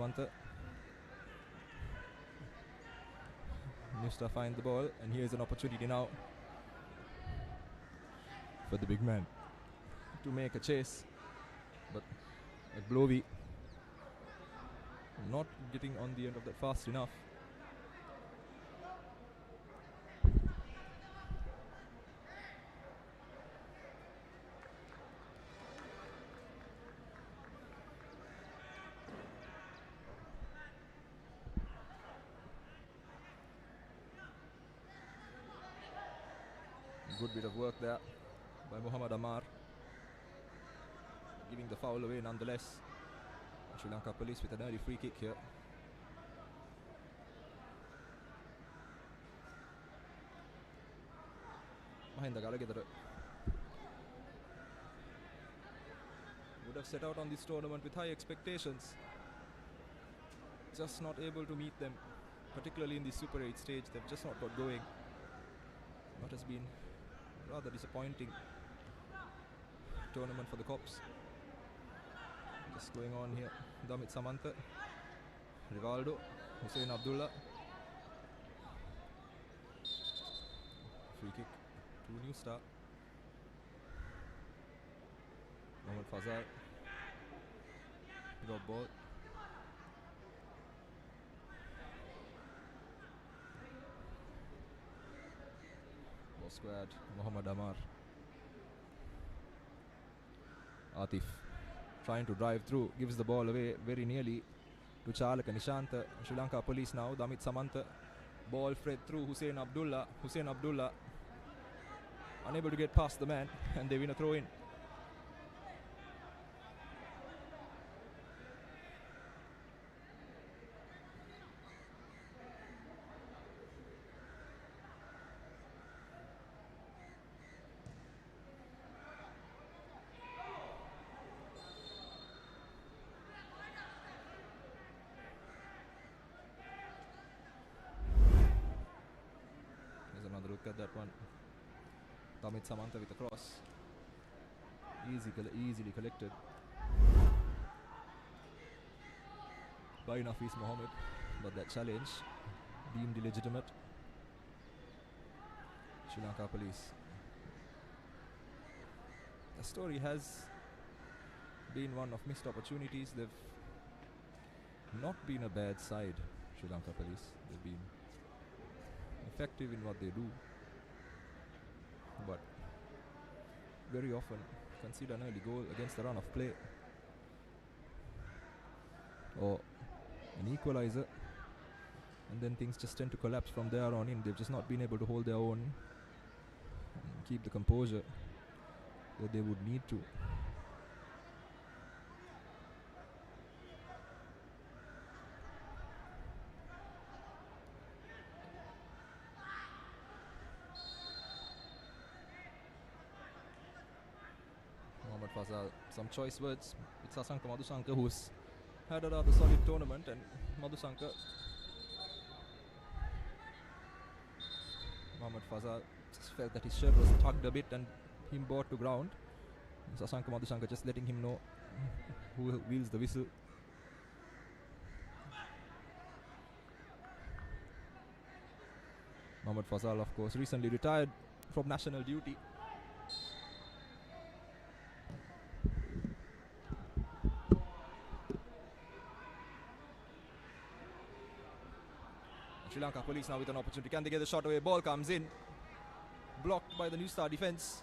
Samantha. Nusta finds the ball, and here's an opportunity now for the big man to make a chase, but Blovi not getting on the end of that fast enough. Good bit of work there by Muhammad Amar, giving the foul away nonetheless. Sri Lanka Police with an early free kick here. Mahinda Galagadara would have set out on this tournament with high expectations, just not able to meet them, particularly in the Super 8 stage. They've just not got going. What has been rather disappointing tournament for the Cops. Just going on here. Damit Samantha, Rivaldo, Hussein Abdullah. Free kick to New Star. Mohamed Fazal. Drop ball. Ball squared. Muhammad Amar. Atif trying to drive through, gives the ball away very nearly to Chalaka Nishanta. Sri Lanka Police now. Damit Samantha. Ball fed through Hussein Abdullah. Hussein Abdullah unable to get past the man, and they win a throw in. Another look at that one. Damit Samantha with a cross. Easily collected by Nafis Mohammed, but that challenge deemed illegitimate. Sri Lanka Police. The story has been one of missed opportunities. They've not been a bad side, Sri Lanka Police. They've been effective in what they do, but very often concede an early goal against the run of play or an equalizer, and then things just tend to collapse from there on in. They've just not been able to hold their own and keep the composure that they would need to. Fazal, some choice words with Sasanka Madhusanka, who's had a rather solid tournament, and Madhusanka, Mohamed Fazal just felt that his shirt was tugged a bit and him brought to ground. Sasanka Madhusanka just letting him know who wheels the whistle. Mohamed Fazal, of course, recently retired from national duty. Sri Lanka Police now with an opportunity. Can they get the shot away? Ball comes in. Blocked by the New Star defense.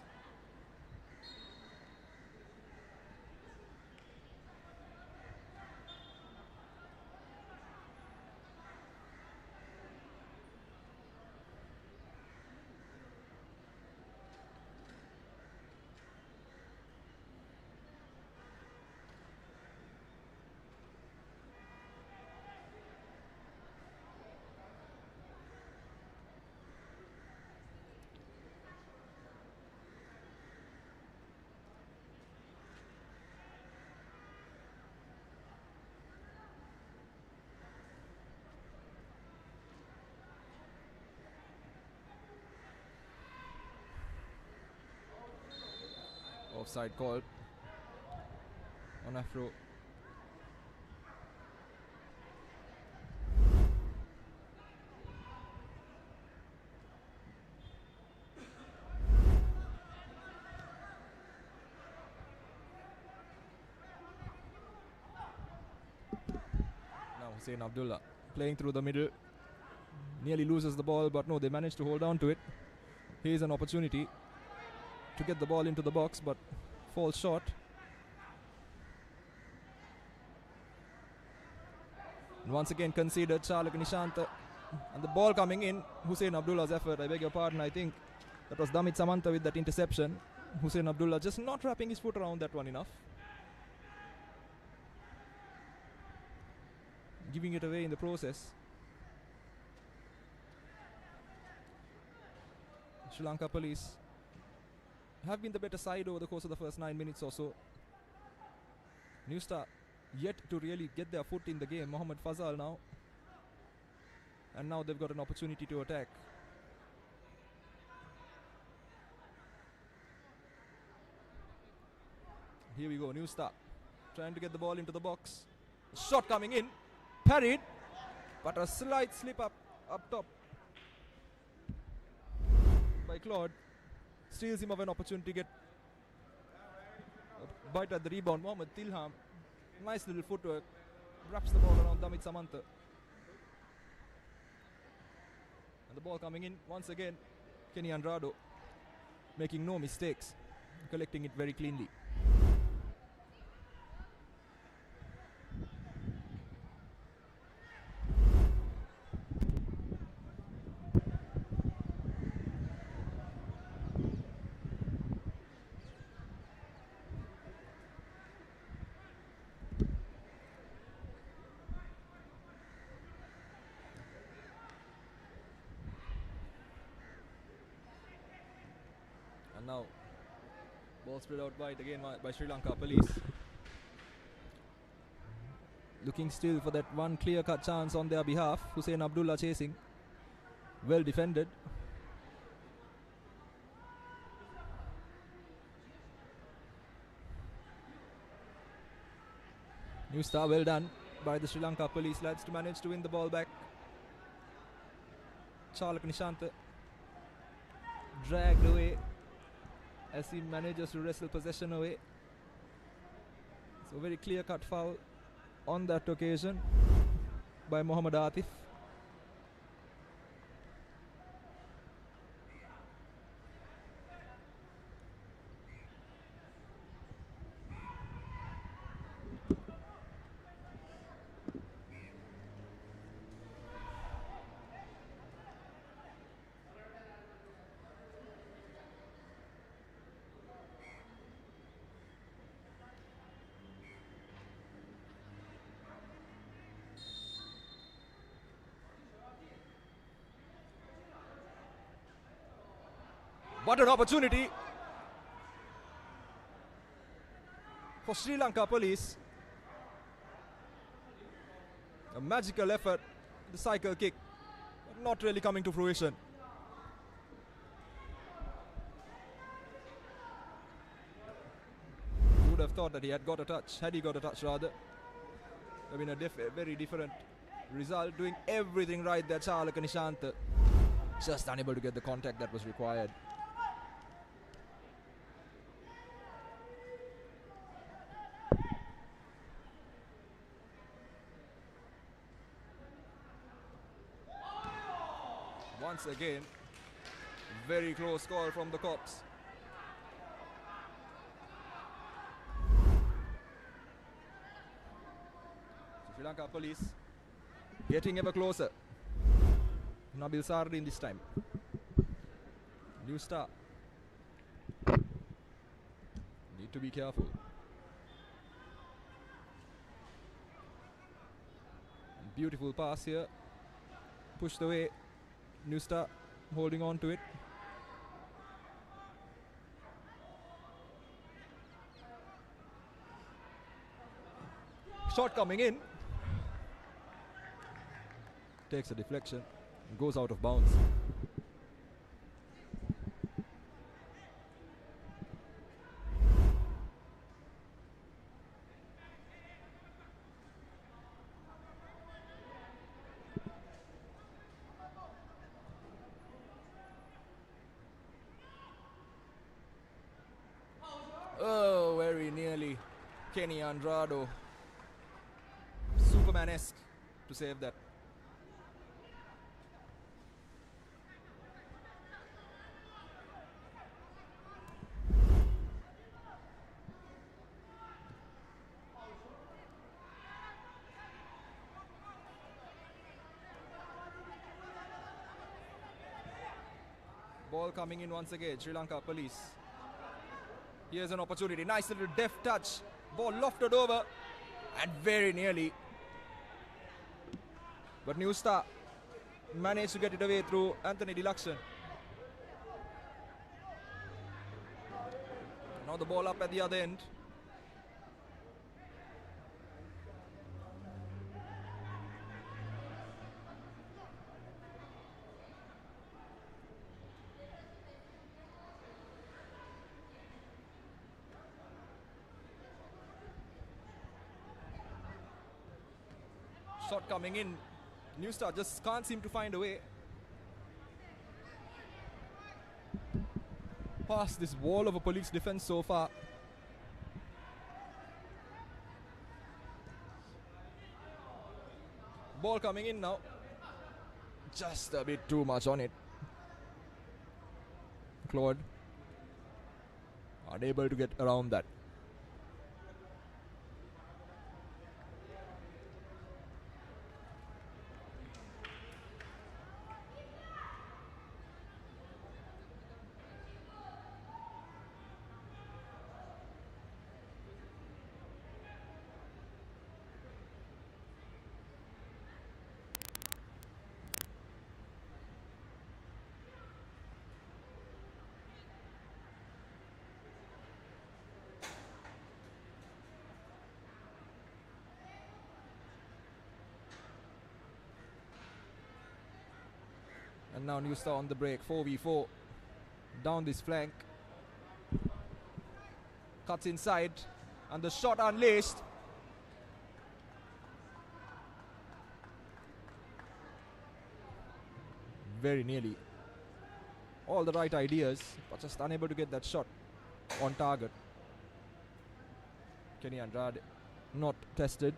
Offside called on Afro. Hussein Abdullah playing through the middle. Nearly loses the ball, but no, they managed to hold on to it. Here's an opportunity to get the ball into the box, but falls short. And once again conceded, Charlaka Nishanta. And the ball coming in, Hussein Abdullah's effort, I beg your pardon, I think that was Damit Samanta with that interception. Hussein Abdullah just not wrapping his foot around that one enough. Giving it away in the process. Sri Lanka Police have been the better side over the course of the first 9 minutes or so. New Star yet to really get their foot in the game. Mohammad Fazal now. And now they've got an opportunity to attack. Here we go, New Star trying to get the ball into the box. Shot coming in, parried, but a slight slip up top by Claude. Steals him of an opportunity to get a bite at the rebound. Mohammad Tilham, nice little footwork, wraps the ball around Damit Samanta. And the ball coming in once again. Kenny Andrado making no mistakes, collecting it very cleanly. Now, ball spread out wide again by Sri Lanka Police. Looking still for that one clear-cut chance on their behalf. Hussein Abdullah chasing. Well defended. New Star, well done by the Sri Lanka Police lads to manage to win the ball back. Charlaka Nishanta dragged away as he manages to wrestle possession away. So very clear-cut foul on that occasion by Mohammad Atif. What an opportunity for Sri Lanka Police. A magical effort, the cycle kick, but not really coming to fruition. You would have thought that he had got a touch, had he got a touch rather. I mean, a very different result, doing everything right there, Charlaka Nishanta. Just unable to get the contact that was required. Once again, very close call from the cops. Sri Lanka Police getting ever closer. Nabil Sardin this time. New Star. Need to be careful. Beautiful pass here. Pushed away. New Star holding on to it. Shot coming in. Takes a deflection and goes out of bounds. Oh, very nearly. Kenny Andrado. Superman-esque to save that. Ball coming in once again, Sri Lanka Police. Here's an opportunity, nice little deft touch. Ball lofted over and very nearly. But New Star managed to get it away through Anthony Deluxon. Now the ball up at the other end. Shot coming in. New Star just can't seem to find a way past this wall of a police defense so far. Ball coming in now. Just a bit too much on it. Claude unable to get around that. And now New Star on the break, 4v4. Down this flank. Cuts inside. And the shot unleashed. Very nearly. All the right ideas, but just unable to get that shot on target. Kenny Andrade not tested.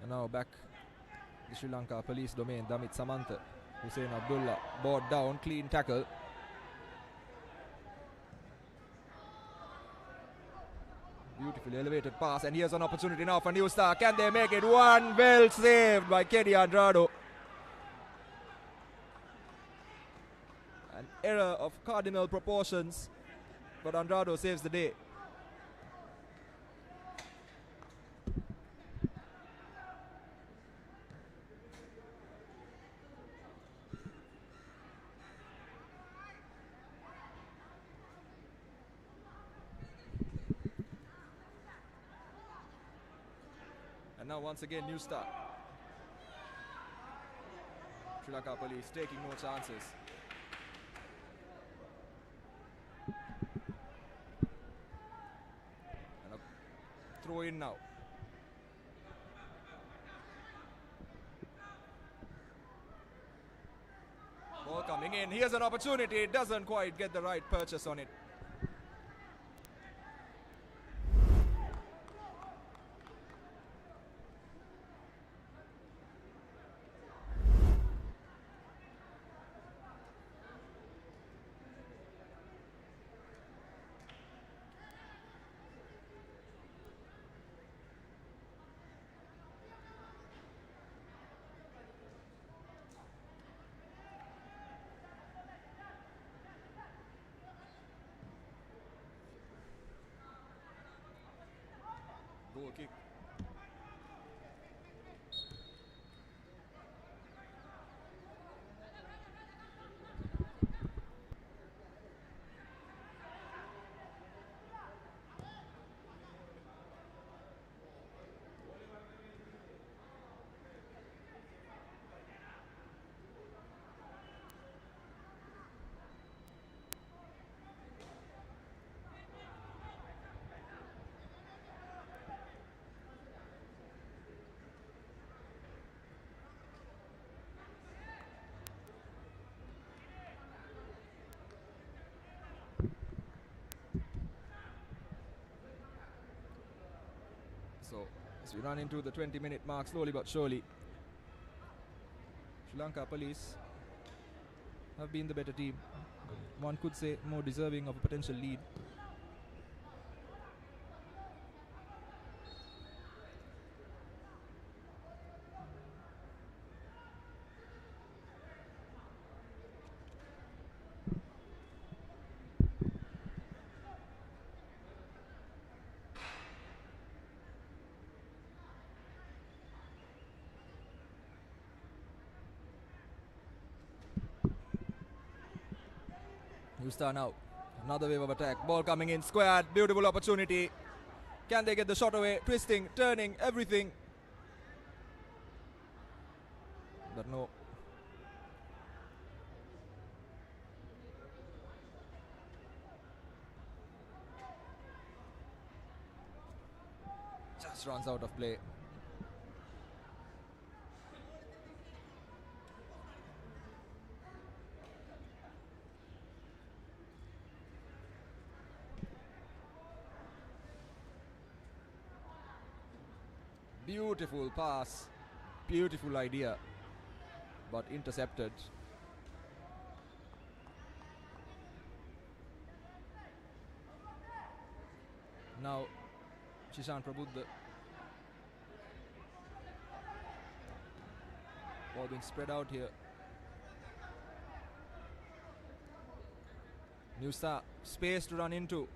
And now back the Sri Lanka Police domain. Damit Samantha, Hussein Abdullah, brought down, clean tackle. Beautifully elevated pass, and here's an opportunity now for New Star. Can they make it? One, well saved by Kenny Andrade. An error of cardinal proportions, but Andrade saves the day. And now once again New Star. Sri Lanka Police taking no chances. And a throw in now. Ball coming in. Here's an opportunity. It doesn't quite get the right purchase on it. As we run into the 20-minute mark slowly but surely. Sri Lanka Police have been the better team. One could say more deserving of a potential lead. New star now. Another wave of attack. Ball coming in. Squared. Beautiful opportunity. Can they get the shot away? Twisting, turning, everything. But no. Just runs out of play. Beautiful pass, beautiful idea, but intercepted. Now, Shishan Prabuddha. Ball being spread out here. New star, space to run into.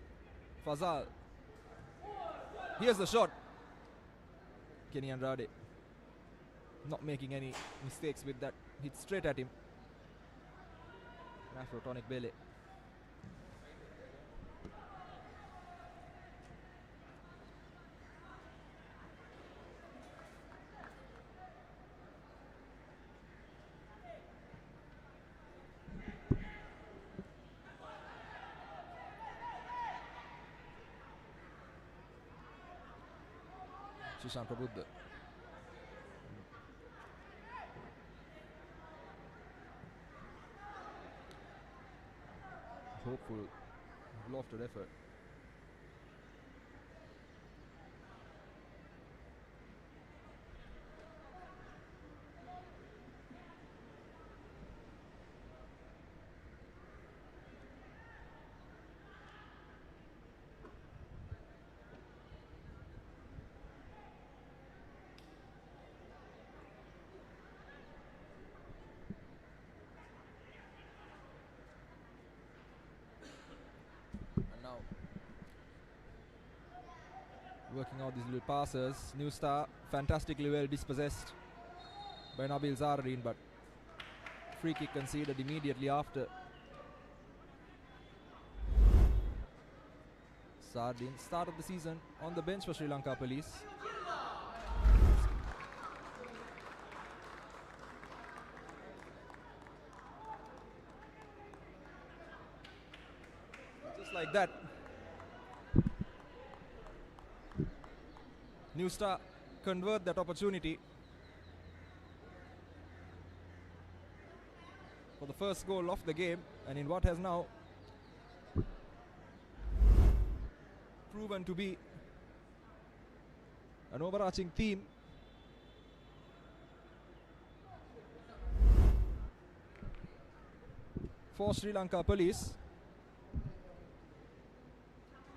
Fazal. Here's the shot. Kenny Andrade not making any mistakes with that. Hit straight at him. Afrotonic Bele. Shishan Prabuddha. Hopeful, lofted effort. Now working out these little passes. New star fantastically well dispossessed by Nabil Zardin, but free kick conceded immediately after. Zardin start of the season on the bench for Sri Lanka Police. Just like that. New star convert that opportunity for the first goal of the game, and in what has now proven to be an overarching theme. For Sri Lanka Police.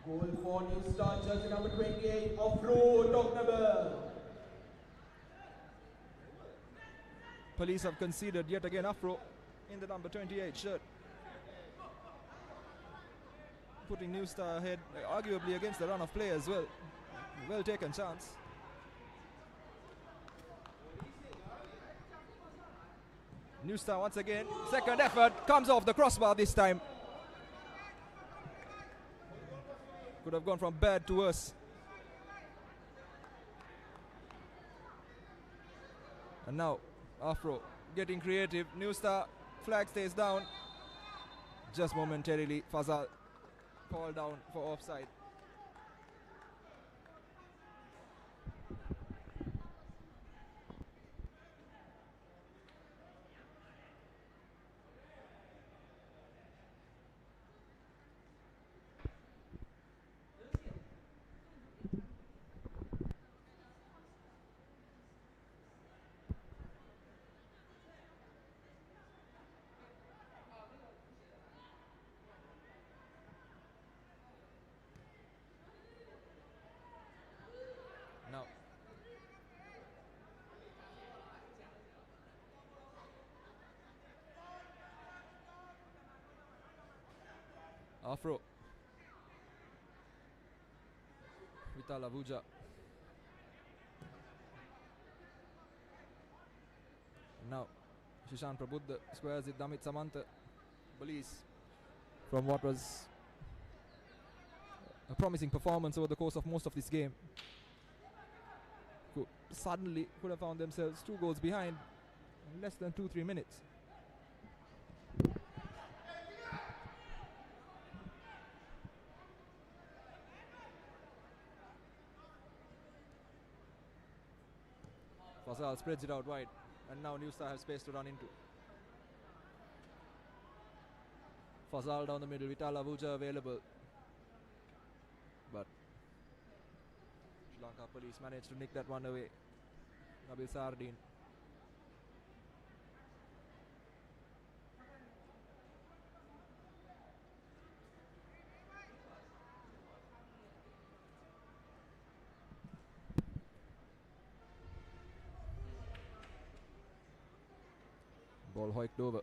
Goal for New Star, jersey number 28, off-road, October. Police have conceded yet again Afro in the number 28 shirt. Putting New Star ahead, arguably against the run of play as well. Well taken chance. New Star once again, second effort, comes off the crossbar this time. Could have gone from bad to worse. And now Afro getting creative. New Star flag stays down. Just momentarily, Fazal called down for offside. Afro. Vital Avuja. Now Shishan Prabuddha squares it. Damit Samanta. Police, from what was a promising performance over the course of most of this game, suddenly could have found themselves 2 goals behind in less than 2-3 minutes. Fazal spreads it out wide, and now New Star has space to run into. Fazal down the middle, Vital Avuja available, but Sri Lanka Police managed to nick that one away. Nabil Sardin. Ball hoiked over.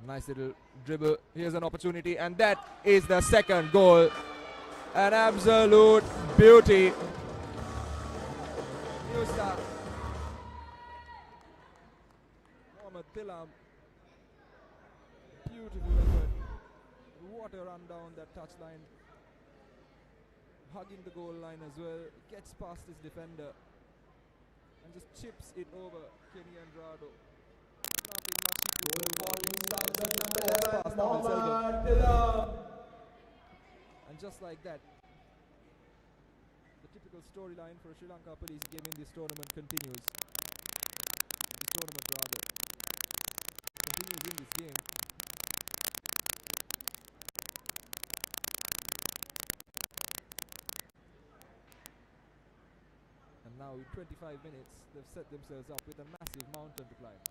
Nice little dribble. Here's an opportunity, and that is the second goal. An absolute beauty. New Star. Mohamed Tilam. Beautiful effort. What a run down that touchline. Hugging the goal line as well. Gets past his defender and just chips it over Kenny Andrado. Nothing much he could do. And just like that, the typical storyline for a Sri Lanka Police game in this tournament continues. This tournament rather continues in this game. And now in 25 minutes, they've set themselves up with a massive mountain to climb.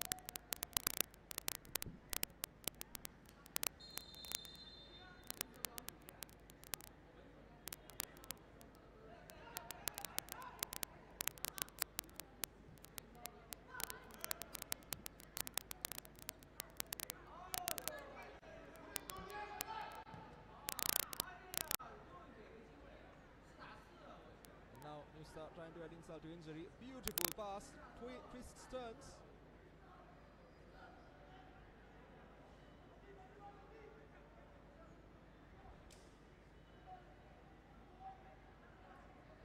Trying to add insult to injury. Beautiful pass. Twists, turns.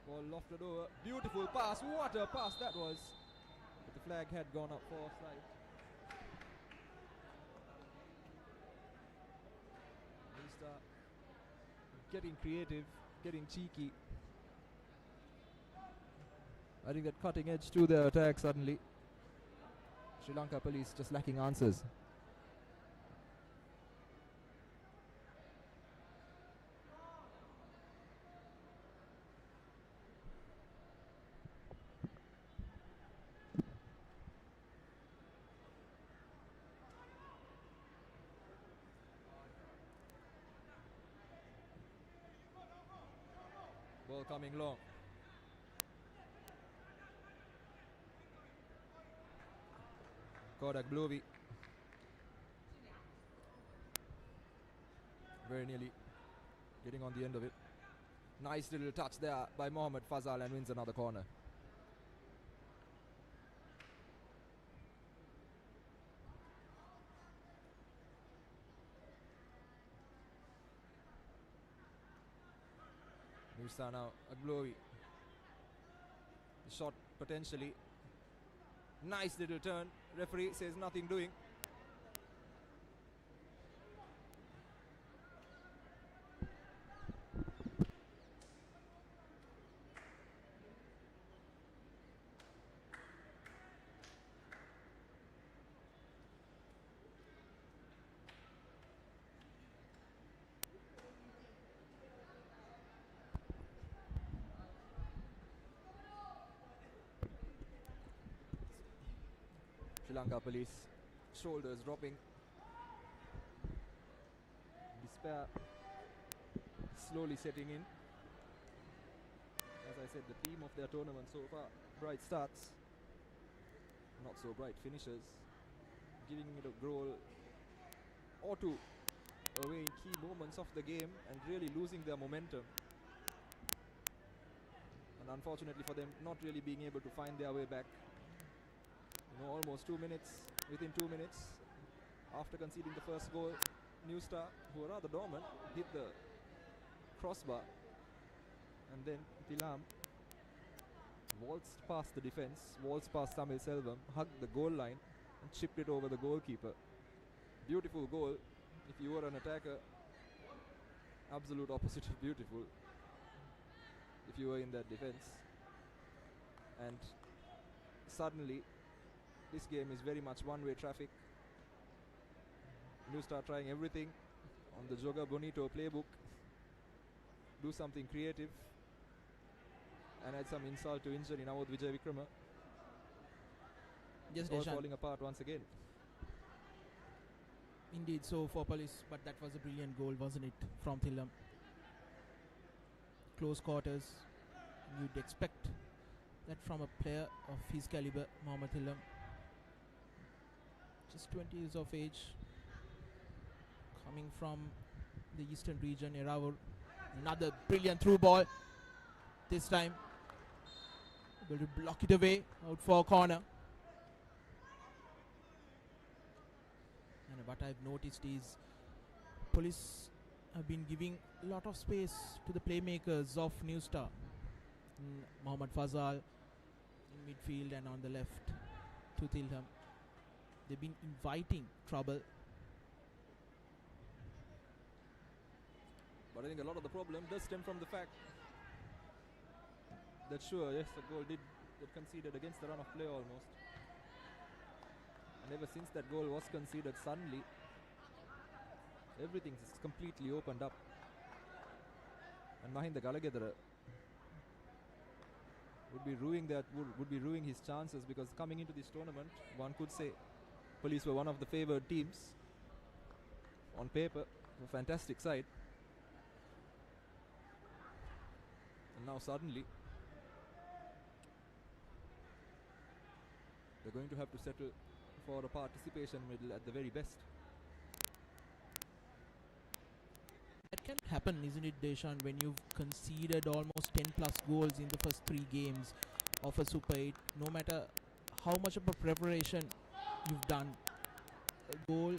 Ball lofted over. Beautiful pass. What a pass that was. But the flag had gone up for offside. Star getting creative, getting cheeky. I think that cutting edge to their attack suddenly. Sri Lanka Police just lacking answers. Ball coming long. Kodak Bluvi. Very nearly getting on the end of it. Nice little touch there by Mohamed Fazal and wins another corner. New Star now, Aglovi. The shot potentially. Nice little turn. Referee says nothing doing. Sri Lanka Police, shoulders dropping. Despair slowly setting in. As I said, the theme of their tournament so far, bright starts, not so bright finishes. Giving it a goal or two away in key moments of the game and really losing their momentum. And unfortunately for them, not really being able to find their way back. Almost 2 minutes, within 2 minutes, after conceding the first goal, New Star, who were rather dormant, hit the crossbar. And then Tilham waltzed past the defense, waltzed past Tamil Selvam, hugged the goal line and chipped it over the goalkeeper. Beautiful goal. If you were an attacker, absolute opposite of beautiful if you were in that defense. And suddenly this game is very much one-way traffic. New Star trying everything on the Joga Bonito playbook, do something creative and add some insult to injury now with Vijay Vikrama. Yes, all falling apart once again. Indeed so for Police, but that was a brilliant goal, wasn't it, from Tilham? Close quarters, you'd expect that from a player of his caliber, Mohamed Tilham. Just 20 years of age, coming from the eastern region, Eravur. Another brilliant through ball, this time able to block it away out for a corner. And what I've noticed is Police have been giving a lot of space to the playmakers of New Star. Mohammad Fazal in midfield and on the left to Tilham. They've been inviting trouble. But I think a lot of the problem does stem from the fact that sure, yes, the goal did get conceded against the run of play almost. And ever since that goal was conceded, suddenly everything is completely opened up. And Mahinda Galagedara would be ruining his chances, because coming into this tournament, one could say Police were one of the favoured teams on paper, a fantastic side. And now suddenly they're going to have to settle for a participation medal at the very best. That can happen, isn't it, Deshan, when you've conceded almost 10 plus goals in the first 3 games of a Super 8. No matter how much of a preparation you've done, a goal,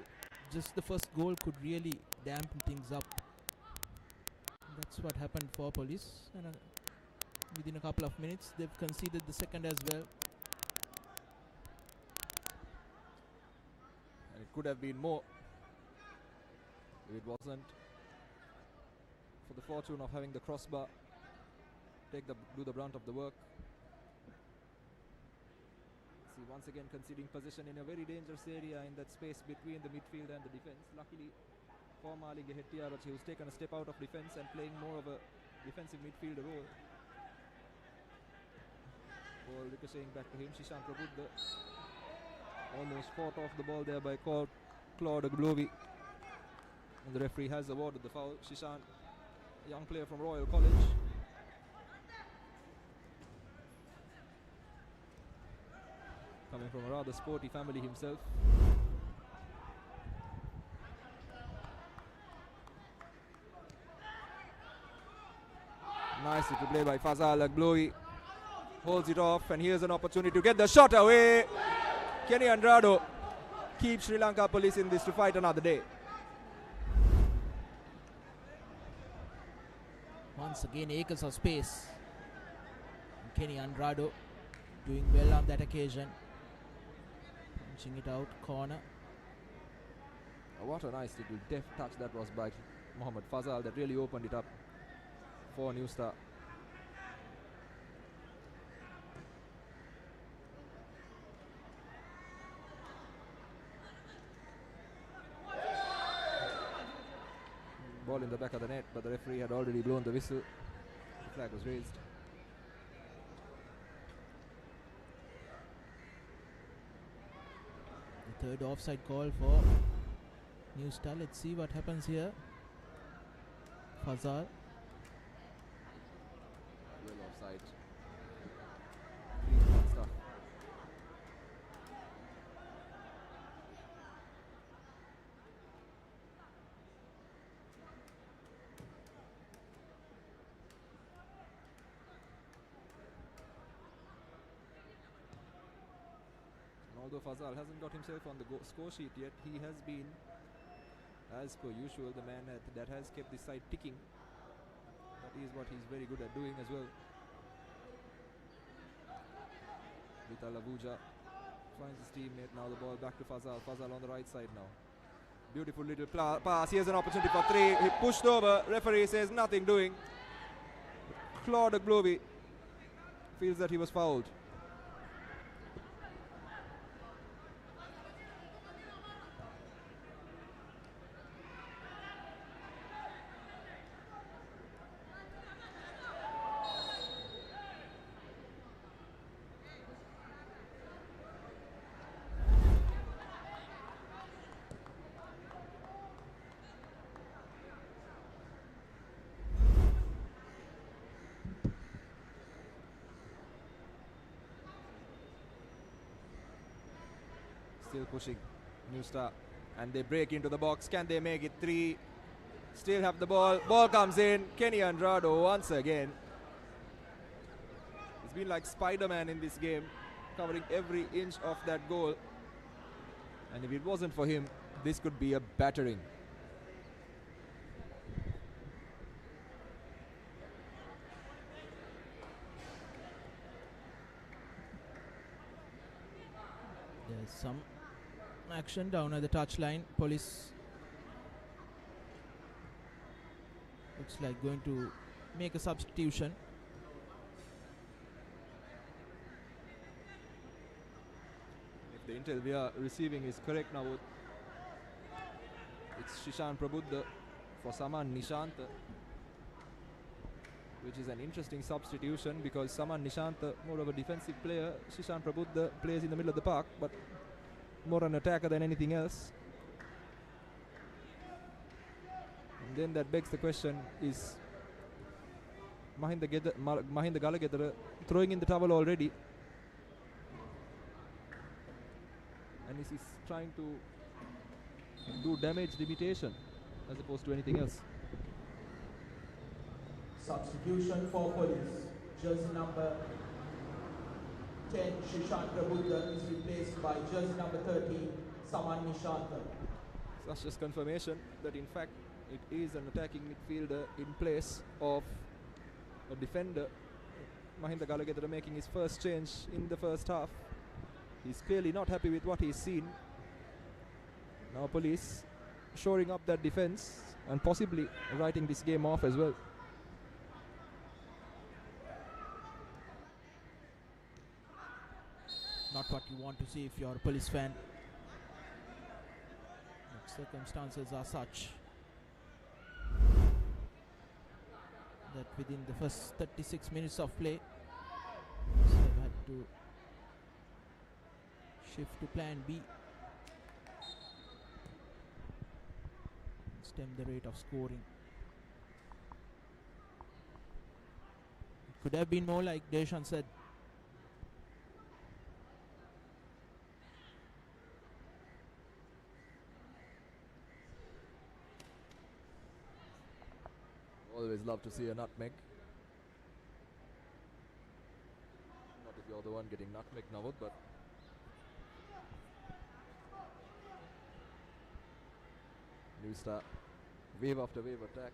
just the first goal could really dampen things up. That's what happened for Police, and within a couple of minutes they've conceded the second as well. And it could have been more if it wasn't for the fortune of having the crossbar do the brunt of the work. See, once again conceding possession in a very dangerous area in that space between the midfield and the defense. Luckily for Mali Gehettiarachi, who's taken a step out of defense and playing more of a defensive midfielder role. Ball ricocheting back to him. Shishan Prabhuda almost fought off the ball there by Claude Aglovi, and the referee has awarded the foul. Shishan, young player from Royal College. Coming from a rather sporty family himself. Nice little play by Fazal Aglovi. Holds it off, and here's an opportunity to get the shot away. Kenny Andrado keeps Sri Lanka Police in this to fight another day. Once again, acres of space. And Kenny Andrado doing well on that occasion. Punching it out, corner. What a nice little deft touch that was by Mohammad Fazal that really opened it up for New Star. Ball in the back of the net, but the referee had already blown the whistle. The flag was raised. The third offside call for New Star. Let's see what happens here. Fazal. Well offside. Clean stuff. Although Fazal hasn't got himself on the score sheet yet, he has been, as per usual, the man that has kept this side ticking. That is what he's very good at doing as well. Vital Abuja finds his teammate. Now the ball back to Fazal. Fazal on the right side now. Beautiful little pass. Here's an opportunity for three. He pushed over. Referee says nothing doing. Claude Glovi feels that he was fouled. Still pushing. New Star. And they break into the box. Can they make it three? Still have the ball. Ball comes in. Kenny Andrado once again. It's been like Spider-Man in this game, covering every inch of that goal. And if it wasn't for him, this could be a battering. There's some action down at the touchline. Police looks like going to make a substitution. If the intel we are receiving is correct now, it's Shishan Prabuddha for Saman Nishanta, which is an interesting substitution because Saman Nishanta, more of a defensive player. Shishan Prabuddha plays in the middle of the park, but more an attacker than anything else. And then that begs the question, is Mahinda Galagedara throwing in the towel already? And is he trying to do damage limitation as opposed to anything else? Substitution for police. Jersey number 10, Shishan Prabuddha, is replaced by jersey number 13, Saman Nishanta. That's just confirmation that in fact it is an attacking midfielder in place of a defender. Mahinda Galagedara making his first change in the first half. He's clearly not happy with what he's seen. Now police shoring up that defense and possibly writing this game off as well. Not what you want to see if you're a Police fan. But circumstances are such that within the first 36 minutes of play, they've had to shift to plan B, stem the rate of scoring. It could have been more, like Deshan said. Always love to see a nutmeg. Not if you're the one getting nutmeg, Navod, but New Star, wave after wave attack.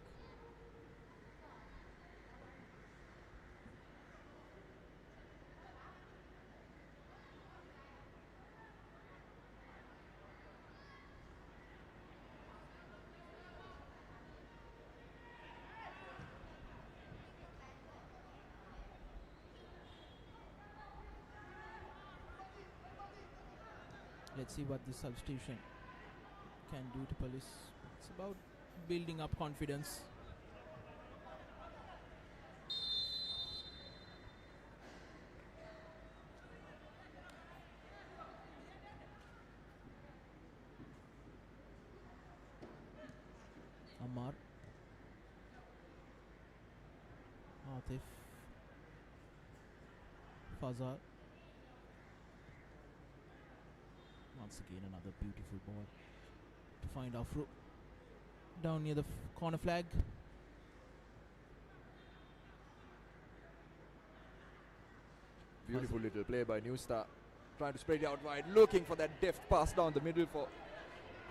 Let's see what this substitution can do to Police. It's about building up confidence. Ammar, Atif, Fazal. Once again another beautiful ball to find Afro down near the corner flag. Beautiful little play by New Star. Trying to spread it out wide, looking for that deft pass down the middle for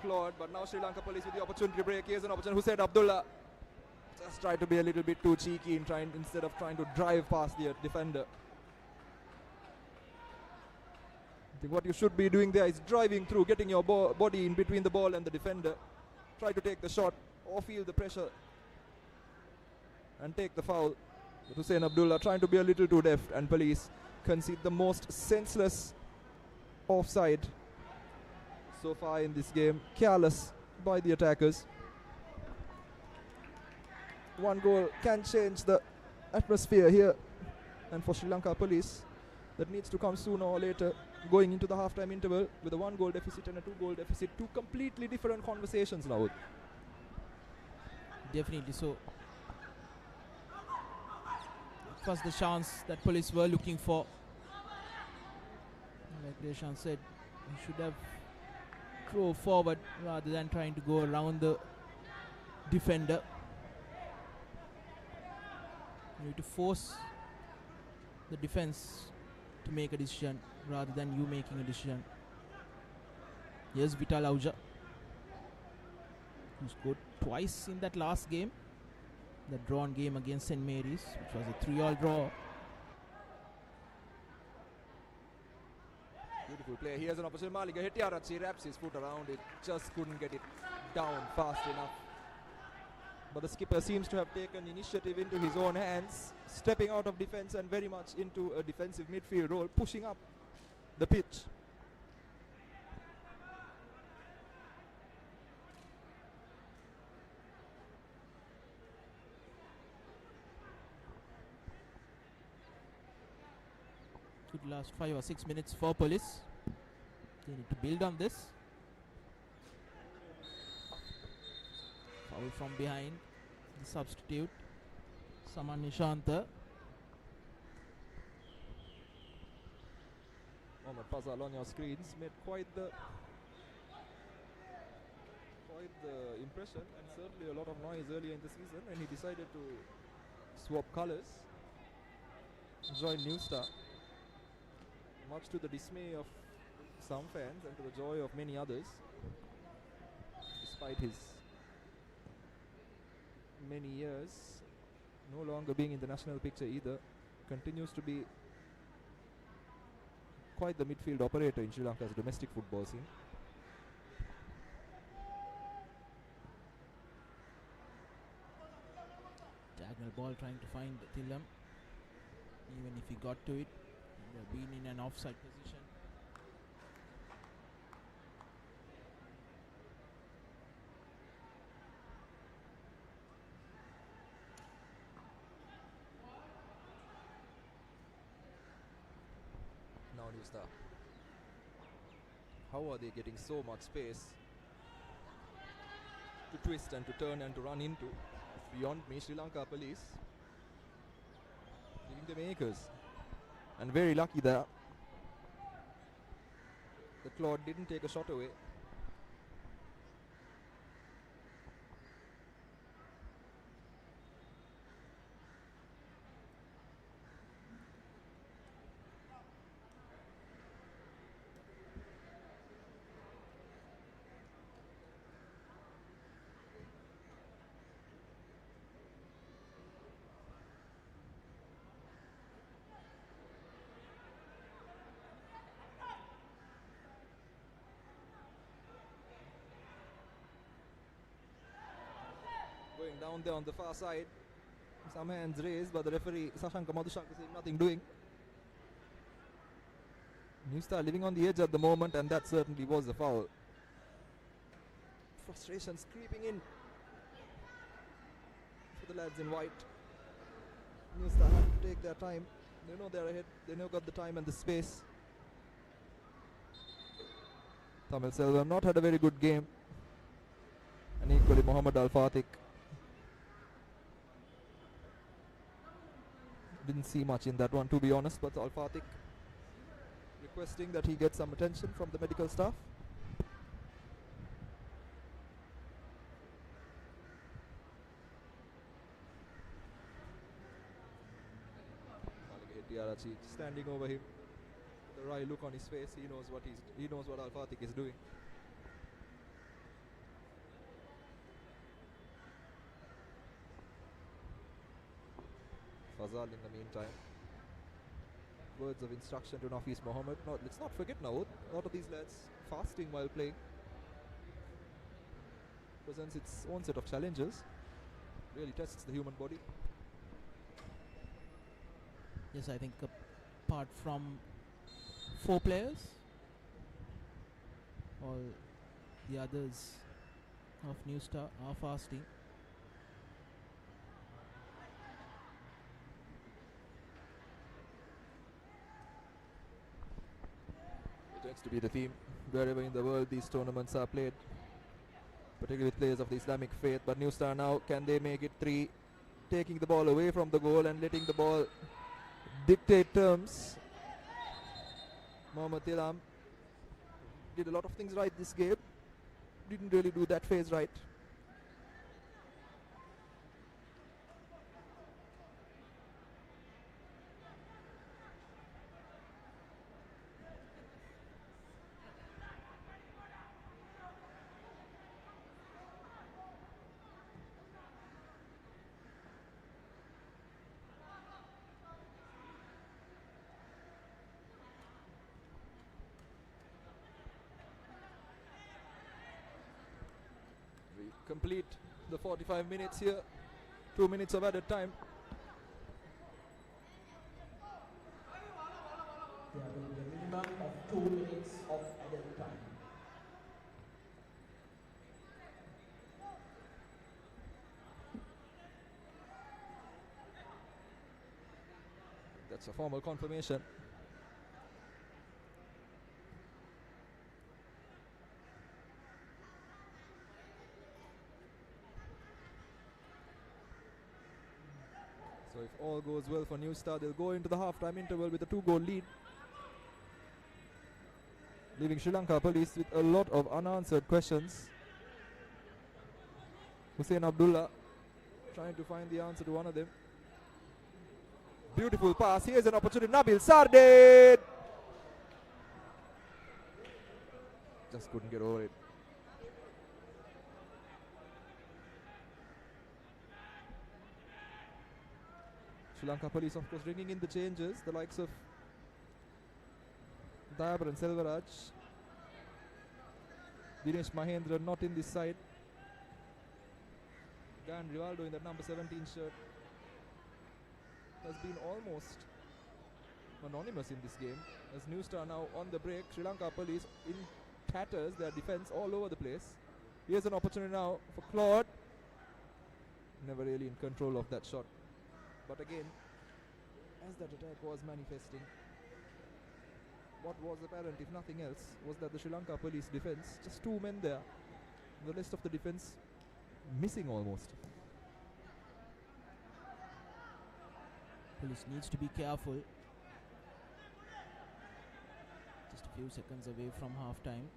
Claude, but now Sri Lanka Police with the opportunity to break. Here's an opportunity. Hussein Abdullah just tried to be a little bit too cheeky instead of trying to drive past the defender. I think what you should be doing there is driving through, getting your body in between the ball and the defender. Try to take the shot or feel the pressure and take the foul. But Hussein Abdullah trying to be a little too deft, and Police concede the most senseless offside so far in this game. Careless by the attackers. One goal can change the atmosphere here, and for Sri Lanka Police that needs to come sooner or later, going into the half-time interval with a 1 goal deficit and a 2 goal deficit. Two completely different conversations now. Definitely so. It was the chance that Police were looking for. Like Deshan said, he should have drove forward rather than trying to go around the defender. You need to force the defense to make a decision rather than you making a decision. Here's Vital Auja, who scored twice in that last game, the drawn game against St. Mary's, which was a 3-all draw. Beautiful play. Here's an opportunity. Malika Hettiarachchi wraps his foot around it, just couldn't get it down fast enough. But the skipper seems to have taken initiative into his own hands, stepping out of defense and very much into a defensive midfield role, pushing up the pitch. Could last 5 or 6 minutes for Police. They need to build on this. Foul from behind. The substitute, Saman Nishanta. Mohamed Fazal on your screens made quite the impression, and certainly a lot of noise earlier in the season when he decided to swap colours, join New Star, much to the dismay of some fans and to the joy of many others, despite his many years no longer being in the national picture either. Continues to be quite the midfield operator in Sri Lanka's domestic football scene. Diagonal ball trying to find Thilam. Even if he got to it, he would have been in an offside position. Now New Star. How are they getting so much space to twist and to turn and to run into? Beyond me, Sri Lanka Police giving them acres, and very lucky there that Claude didn't take a shot away. Going down there on the far side, some hands raised, but the referee Sashanka Madhushanka saying nothing doing. New Star living on the edge at the moment, and that certainly was a foul. Frustrations creeping in for the lads in white. New Star have to take their time. They know they're ahead. They know got the time and the space. Tamil Selvam not had a very good game, and equally Mohammad Al Fatih didn't see much in that one, to be honest, but Al Fatih requesting that he get some attention from the medical staff. Hettiarachchi standing over him. The wry look on his face, he knows what Al Fatih is doing. Fazal in the meantime. Words of instruction to Nafis Mohammed. No, let's not forget now, a lot of these lads fasting while playing presents its own set of challenges. Really tests the human body. Yes, I think apart from 4 players, all the others of New Star are fasting. It tends to be the theme wherever in the world these tournaments are played, particularly with players of the Islamic faith. But New Star now, can they make it 3? Taking the ball away from the goal and letting the ball dictate terms. Mohammad Tilam did a lot of things right this game. Didn't really do that phase right. We complete the 45 minutes here. 2 minutes of added time. There will be a minimum of 2 minutes of added time. That's a formal confirmation. So if all goes well for New Star, they'll go into the half-time interval with a 2-goal lead, leaving Sri Lanka Police with a lot of unanswered questions. Hussein Abdullah trying to find the answer to one of them. Beautiful pass. Here's an opportunity. Nabil Sardin just couldn't get over it. Sri Lanka Police, of course, bringing in the changes, the likes of Dayabar and Selvaraj. Dinesh Mahendra not in this side. Dan Rivaldo in that number 17 shirt has been almost anonymous in this game. As New Star now on the break, Sri Lanka Police in tatters, their defense all over the place. Here's an opportunity now for Claude. Never really in control of that shot. But again, as that attack was manifesting, what was apparent, if nothing else, was that the Sri Lanka Police defense, just 2 men there, the rest of the defense missing almost. Police needs to be careful. Just a few seconds away from half time.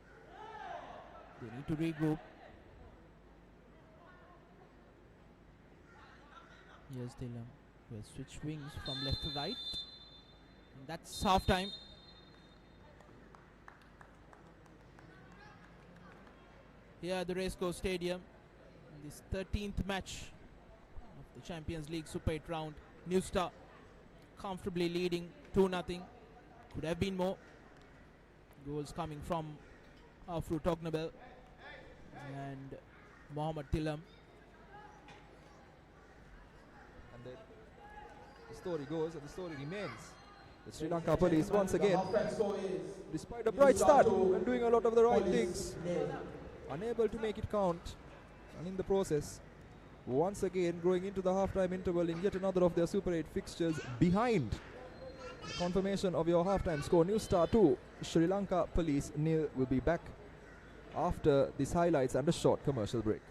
They need to regroup. Yes, Tilam will switch wings from left to right. And that's half time. Here at the Racecourse Stadium, in this 13th match of the Champions League Super 8 round, New Star comfortably leading 2-0. Could have been more. Goals coming from Afru Tognabel and Mohammad Tilam. And the story goes and the story remains. The Sri Lanka Police once again, despite a bright start and doing a lot of the right things, unable to make it count, and in the process, once again going into the half-time interval in yet another of their Super 8 fixtures behind. Confirmation of your half-time score: New Star 2, Sri Lanka Police 0. Will be back after these highlights and a short commercial break.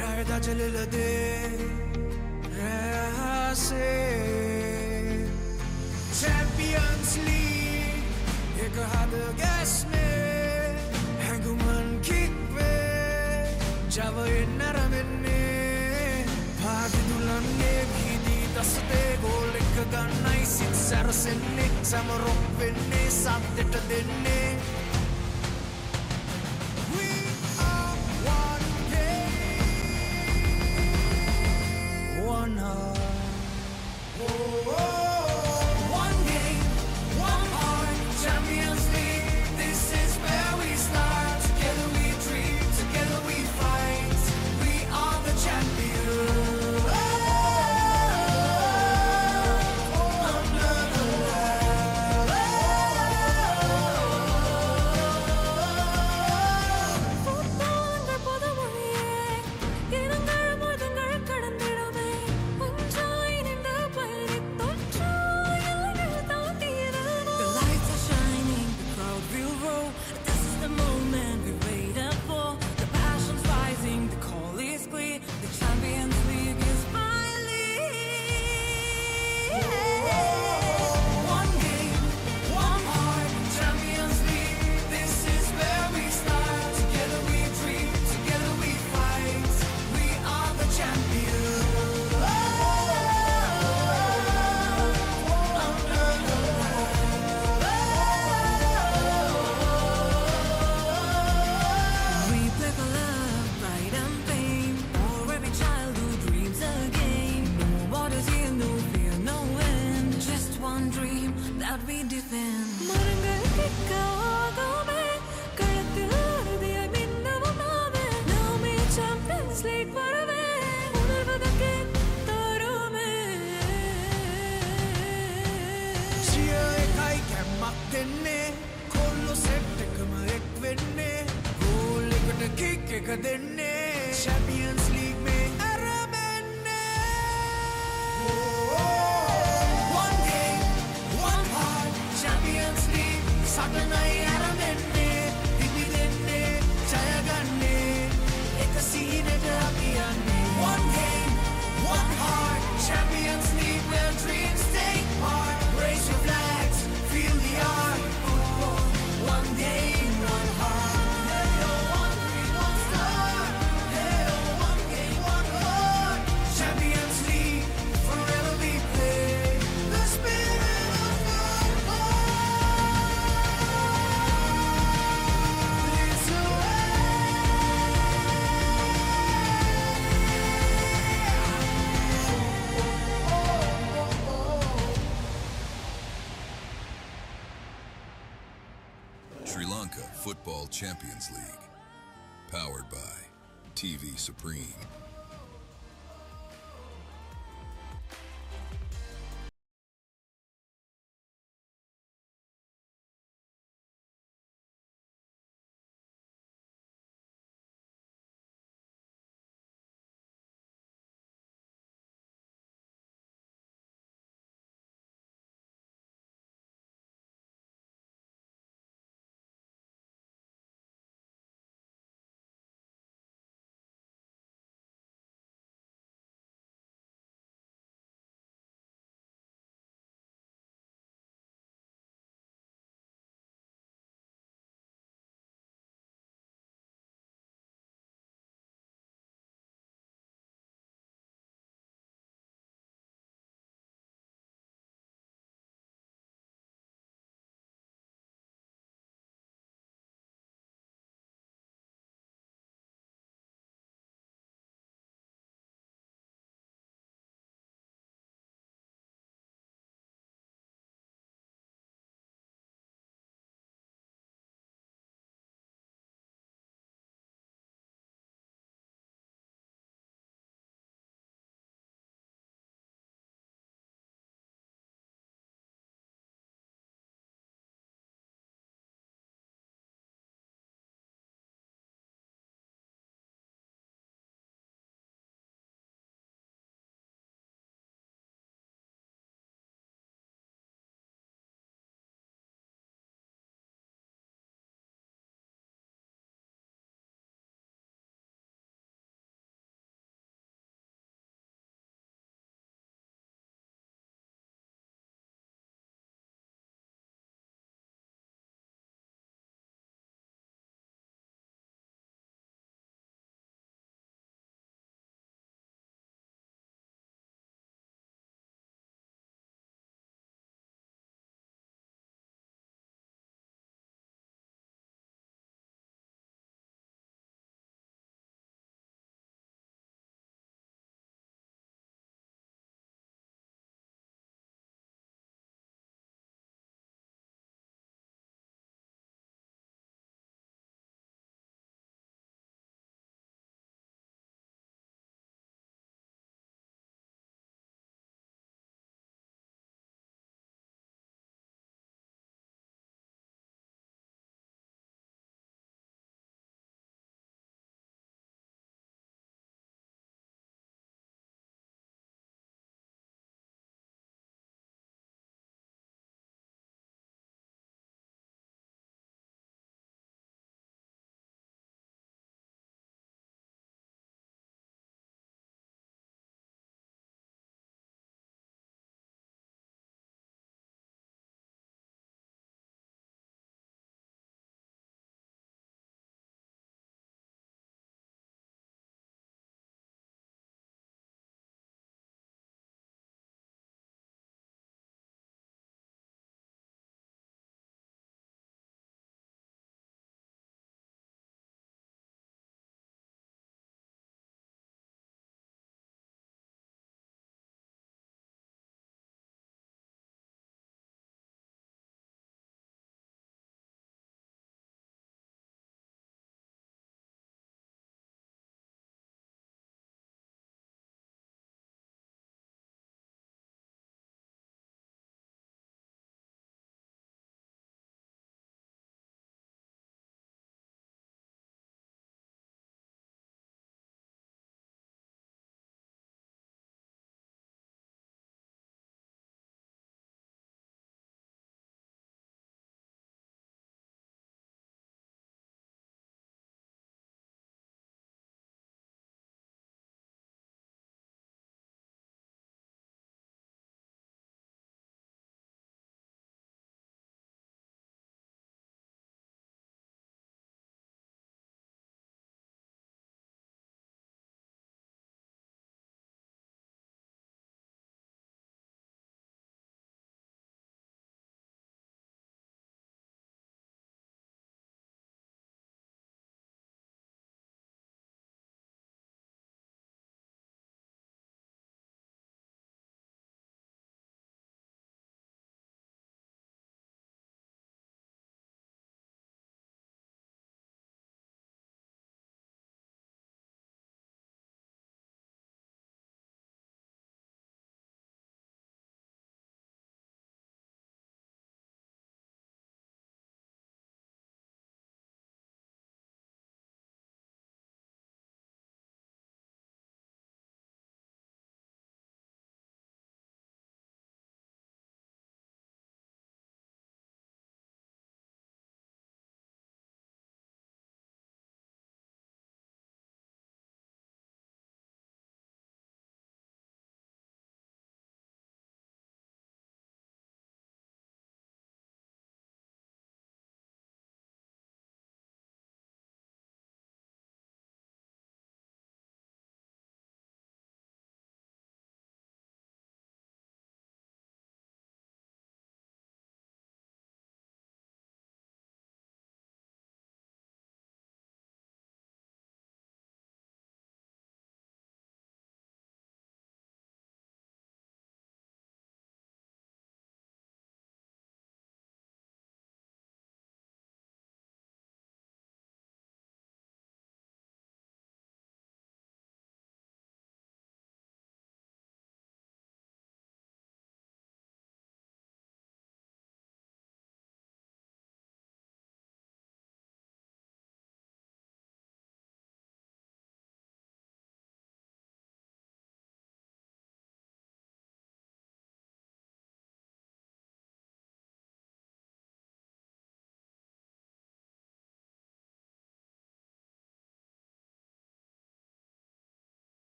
शायद चल लदे रहसे Champions League एक हाथ gas में हैंगुमन kick पे जाव नरमने भागी दुलने भीदी दस्ते गोल एक गन्ना इसी सरसने समरों बिन्ने साथ देने one heart. One game, one heart. Champions League. This is where we start. Together we dream, together we fight. We are the champions. Under the Champions League में अरमने One game, one heart Champions League साथ नहीं अरमने दिल्ली देने चाया करने एक सीने डबियाने One game, one heart Champions League where dreams take part Raise your flags, feel the art One game, one heart Sri Lanka Football Champions League, powered by TV Supreme.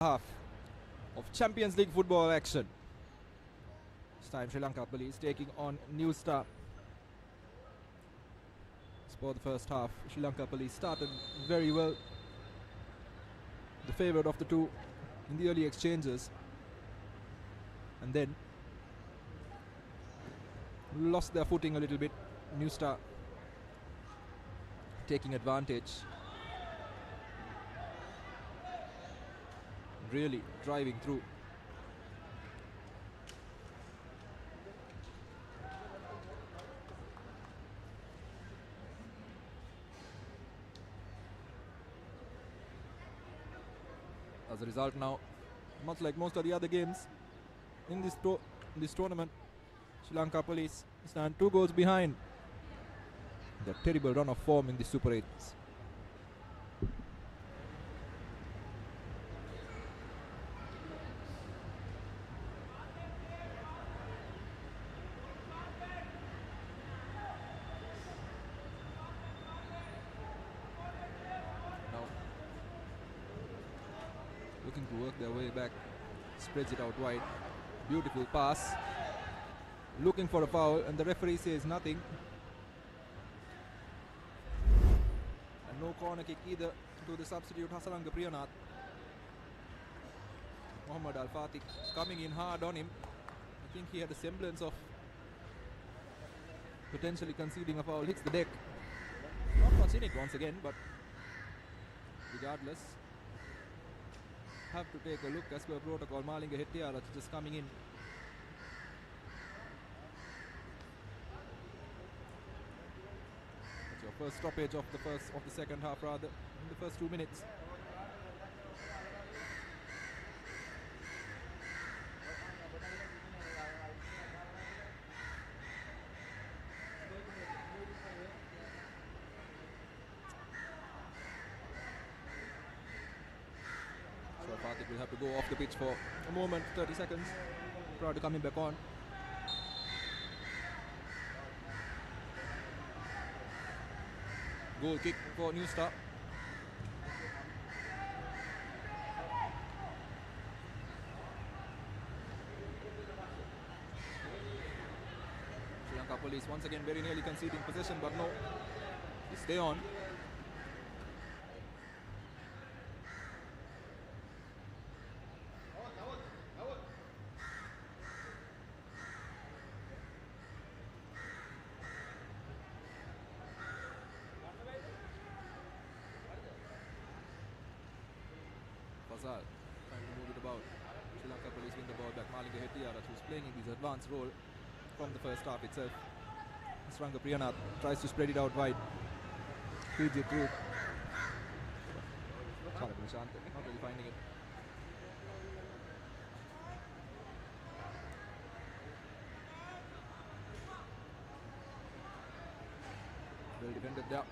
half of Champions League football action. This time Sri Lanka Police taking on New Star. For the first half, Sri Lanka Police started very well, the favourite of the two in the early exchanges, and then lost their footing a little bit. New Star taking advantage, really driving through. As a result now, much like most of the other games in this tournament, Sri Lanka Police stand 2 goals behind. The terrible run of form in the Super 8s. Looking to work their way back, spreads it out wide. Beautiful pass. Looking for a foul, and the referee says nothing. And no corner kick either to the substitute Hasalanga Priyanath. Mohammad Al Fatih coming in hard on him. I think he had a semblance of potentially conceding a foul. Hits the deck. Not much in it once again, but regardless, have to take a look as per protocol. Malinga Hettiala just coming in. That's your first stoppage of the second half, rather, in the first 2 minutes. Will have to go off the pitch for a moment, 30 seconds, prior to coming back on. Goal kick for New Star. Sri Lanka Police once again very nearly conceding possession, but no, they stay on. Trying to move it about. Sri Lanka Police win the ball back. Malinga Hettiala, who's playing in this advanced role from the first half itself. Hasalanga Priyanath tries to spread it out wide. Feeds it through. Not really finding it. Well defended there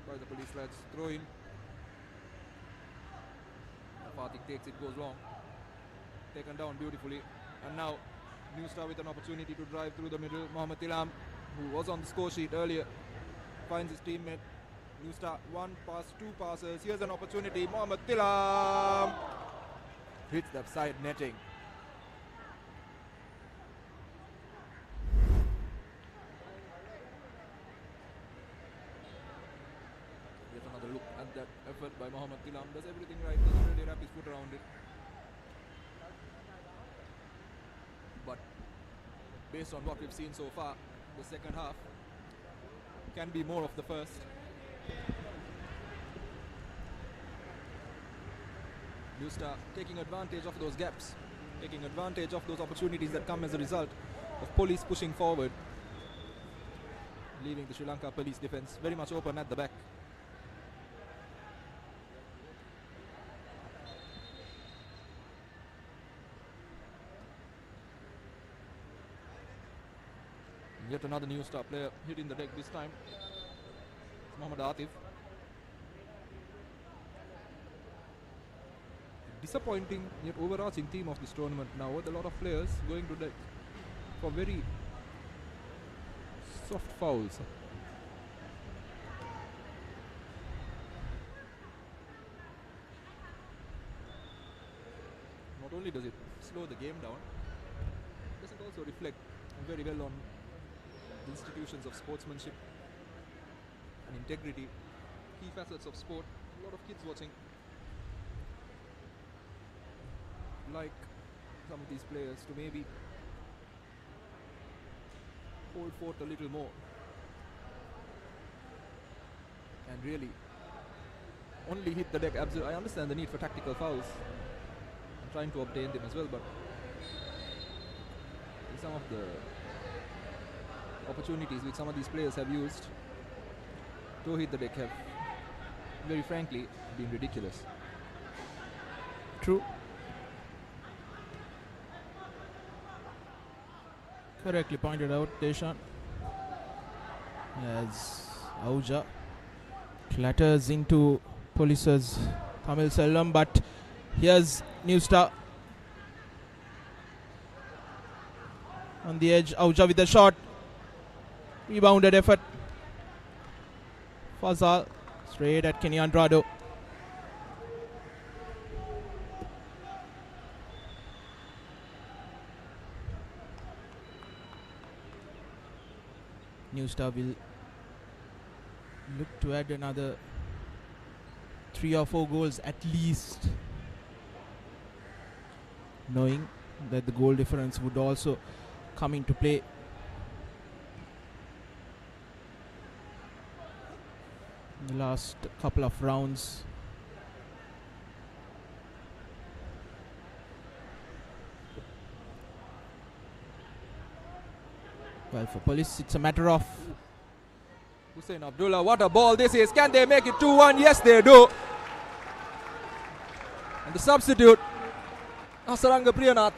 by the police lads. Throw in. Fatih takes it, goes long. Taken down beautifully. And now New Star with an opportunity to drive through the middle. Mohammad Tilam, who was on the score sheet earlier, finds his teammate. New Star, 1 pass, 2 passes. Here's an opportunity. Mohammad Tilam hits the side netting. Look at that effort by Mohammad Tilam. Does everything right, doesn't really wrap his foot around it. But based on what we've seen so far, the second half can be more of the first. New Star taking advantage of those gaps, taking advantage of those opportunities that come as a result of police pushing forward, leaving the Sri Lanka Police defence very much open at the back. Yet another New Star player hitting the deck this time. It's Mohammad Atif. Disappointing yet overarching theme of this tournament now, with a lot of players going to deck for very soft fouls. Not only does it slow the game down, does it also reflect very well on the institutions of sportsmanship and integrity, key facets of sport. A lot of kids watching like some of these players to maybe hold forth a little more and really only hit the deck. Absolutely, I understand the need for tactical fouls. I'm trying to obtain them as well, but some of the opportunities which some of these players have used to hit the deck have, very frankly, been ridiculous. True. Correctly pointed out, Deshan. As Auja clatters into Police's Tamil Selvam, but here's New Star on the edge. Auja with the shot. Rebounded effort. Fazal straight at Kenny Andrado. New Star will look to add another 3 or 4 goals at least, knowing that the goal difference would also come into play. In the last couple of rounds. Well, for Police, it's a matter of Hussein Abdullah, what a ball this is. Can they make it 2-1? Yes, they do. And the substitute, Asaranga Priyanath,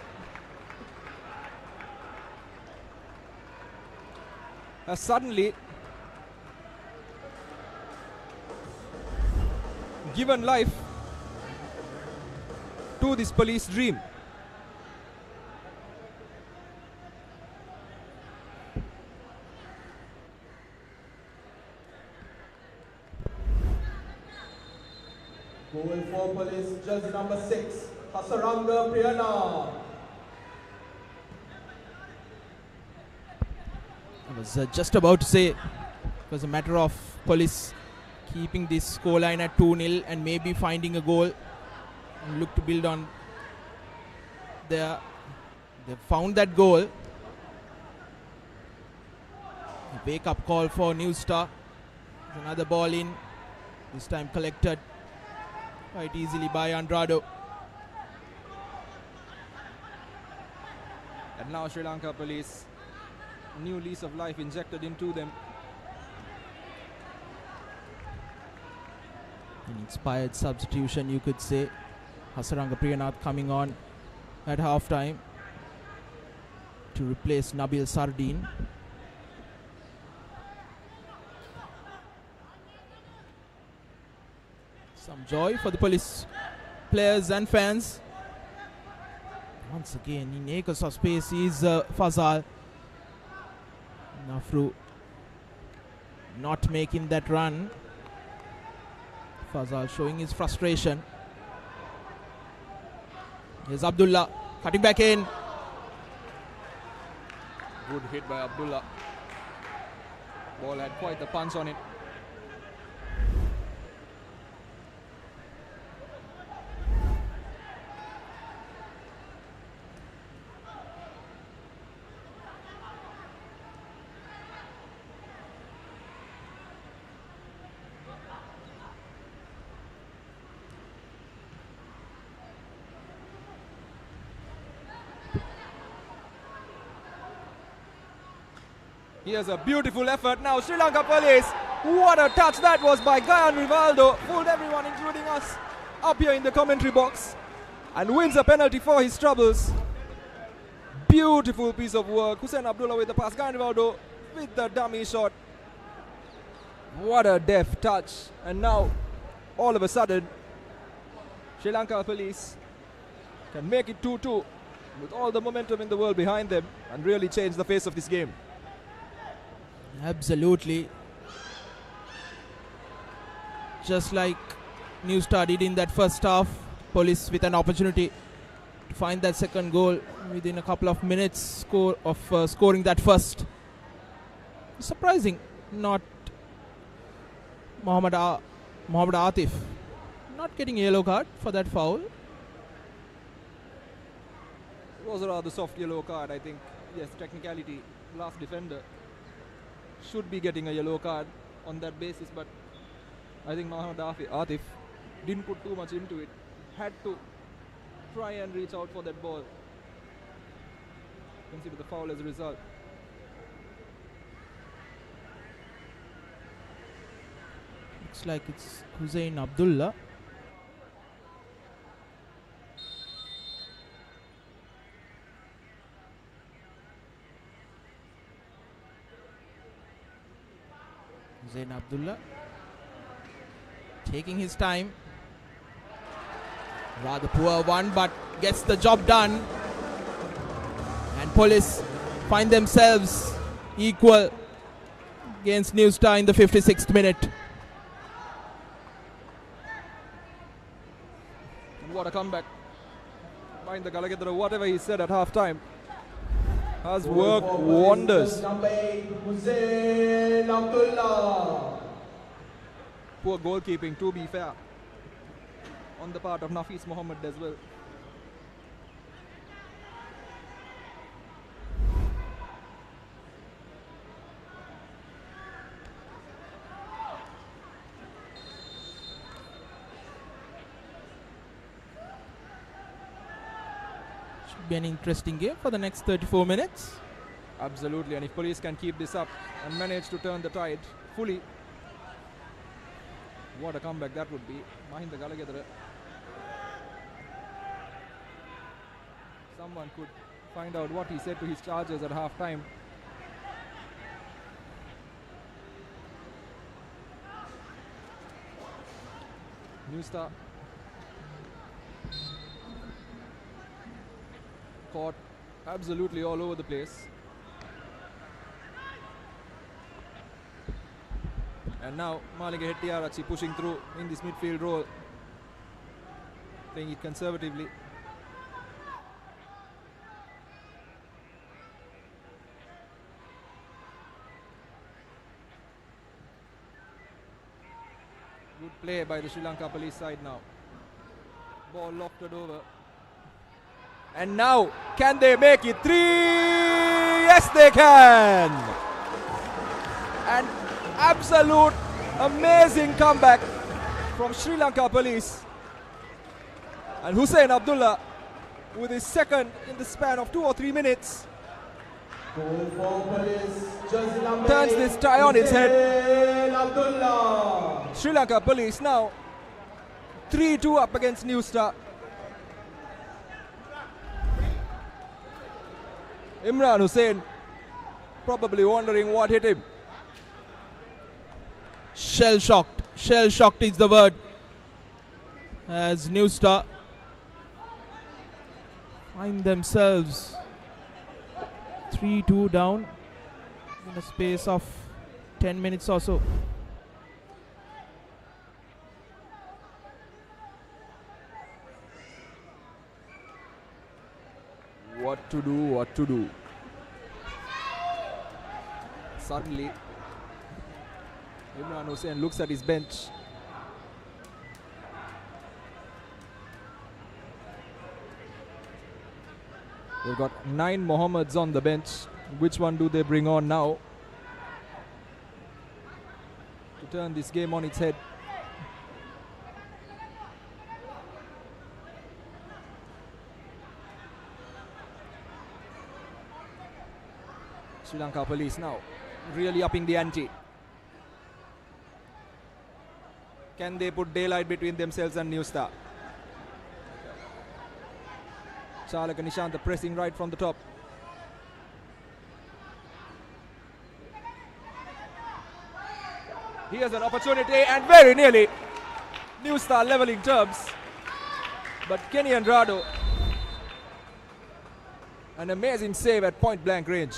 has suddenly given life to this Police dream. Goal for Police, jersey number 6, Hasaranga Priyana. I was just about to say it was a matter of Police keeping this scoreline at 2-0 and maybe finding a goal and look to build on there. They found that goal. A wake-up call for New Star. Another ball in, this time collected quite easily by Andrado. And now Sri Lanka Police, new lease of life injected into them. An inspired substitution, you could say. Hasaranga Priyanath coming on at half-time to replace Nabil Sardine. Some joy for the Police players and fans. Once again, in acres of space is Fazal. Nafru not making that run. Fazal showing his frustration. Here's Abdullah cutting back in. Good hit by Abdullah. Ball had quite the punch on it. Here's a beautiful effort now. Sri Lanka Police. What a touch that was by Gayan Rivaldo. Fooled everyone, including us, up here in the commentary box. And wins a penalty for his troubles. Beautiful piece of work. Hussein Abdullah with the pass. Gayan Rivaldo with the dummy shot. What a deft touch. And now, all of a sudden, Sri Lanka Police can make it 2-2 with all the momentum in the world behind them and really change the face of this game. Absolutely. Just like New Star did in that first half, Police with an opportunity to find that second goal within a couple of minutes scoring that first. Surprising, not Mohammad Atif not getting a yellow card for that foul. It was a rather soft yellow card, I think. Yes, technicality, last defender should be getting a yellow card on that basis, but I think Mohammad Atif didn't put too much into it. Had to try and reach out for that ball. Consider the foul as a result. Looks like it's Hussein Abdullah. Hussein Abdullah taking his time. Rather poor one, but gets the job done. And Police find themselves equal against New Star in the 56th minute. And what a comeback. Mind the Galagedra, whatever he said at half time has worked wonders. Number 8, Hussein Abdullah. Poor goalkeeping, to be fair, on the part of Nafis Mohammed as well. Should be an interesting game for the next 34 minutes. Absolutely, and if Police can keep this up and manage to turn the tide fully, what a comeback that would be. Mahinda Galagedra. Someone could find out what he said to his charges at half time. New Star caught absolutely all over the place. And now Malika Hettiarachi pushing through in this midfield role, playing it conservatively. Good play by the Sri Lanka Police side now. Ball lofted over. And now, can they make it 3? Yes, they can! And absolute amazing comeback from Sri Lanka Police. And Hussein Abdullah with his second in the span of 2 or 3 minutes. Goal for Police, jersey number Turns 8, this tie on its head. Hussein Abdullah. Sri Lanka Police now 3-2 up against New Star. Imran Hussain probably wondering what hit him. Shell-shocked is the word, as New Star find themselves 3-2 down in a space of 10 minutes or so. What to do? Suddenly, Imran Hussain looks at his bench. They've got 9 Mohammeds on the bench. Which one do they bring on now to turn this game on its head? Sri Lanka Police now really upping the ante. Can they put daylight between themselves and New Star? Chalaka Nishanta pressing right from the top. Here's an opportunity and very nearly New Star leveling terms. But Kenny Andrado, an amazing save at point blank range.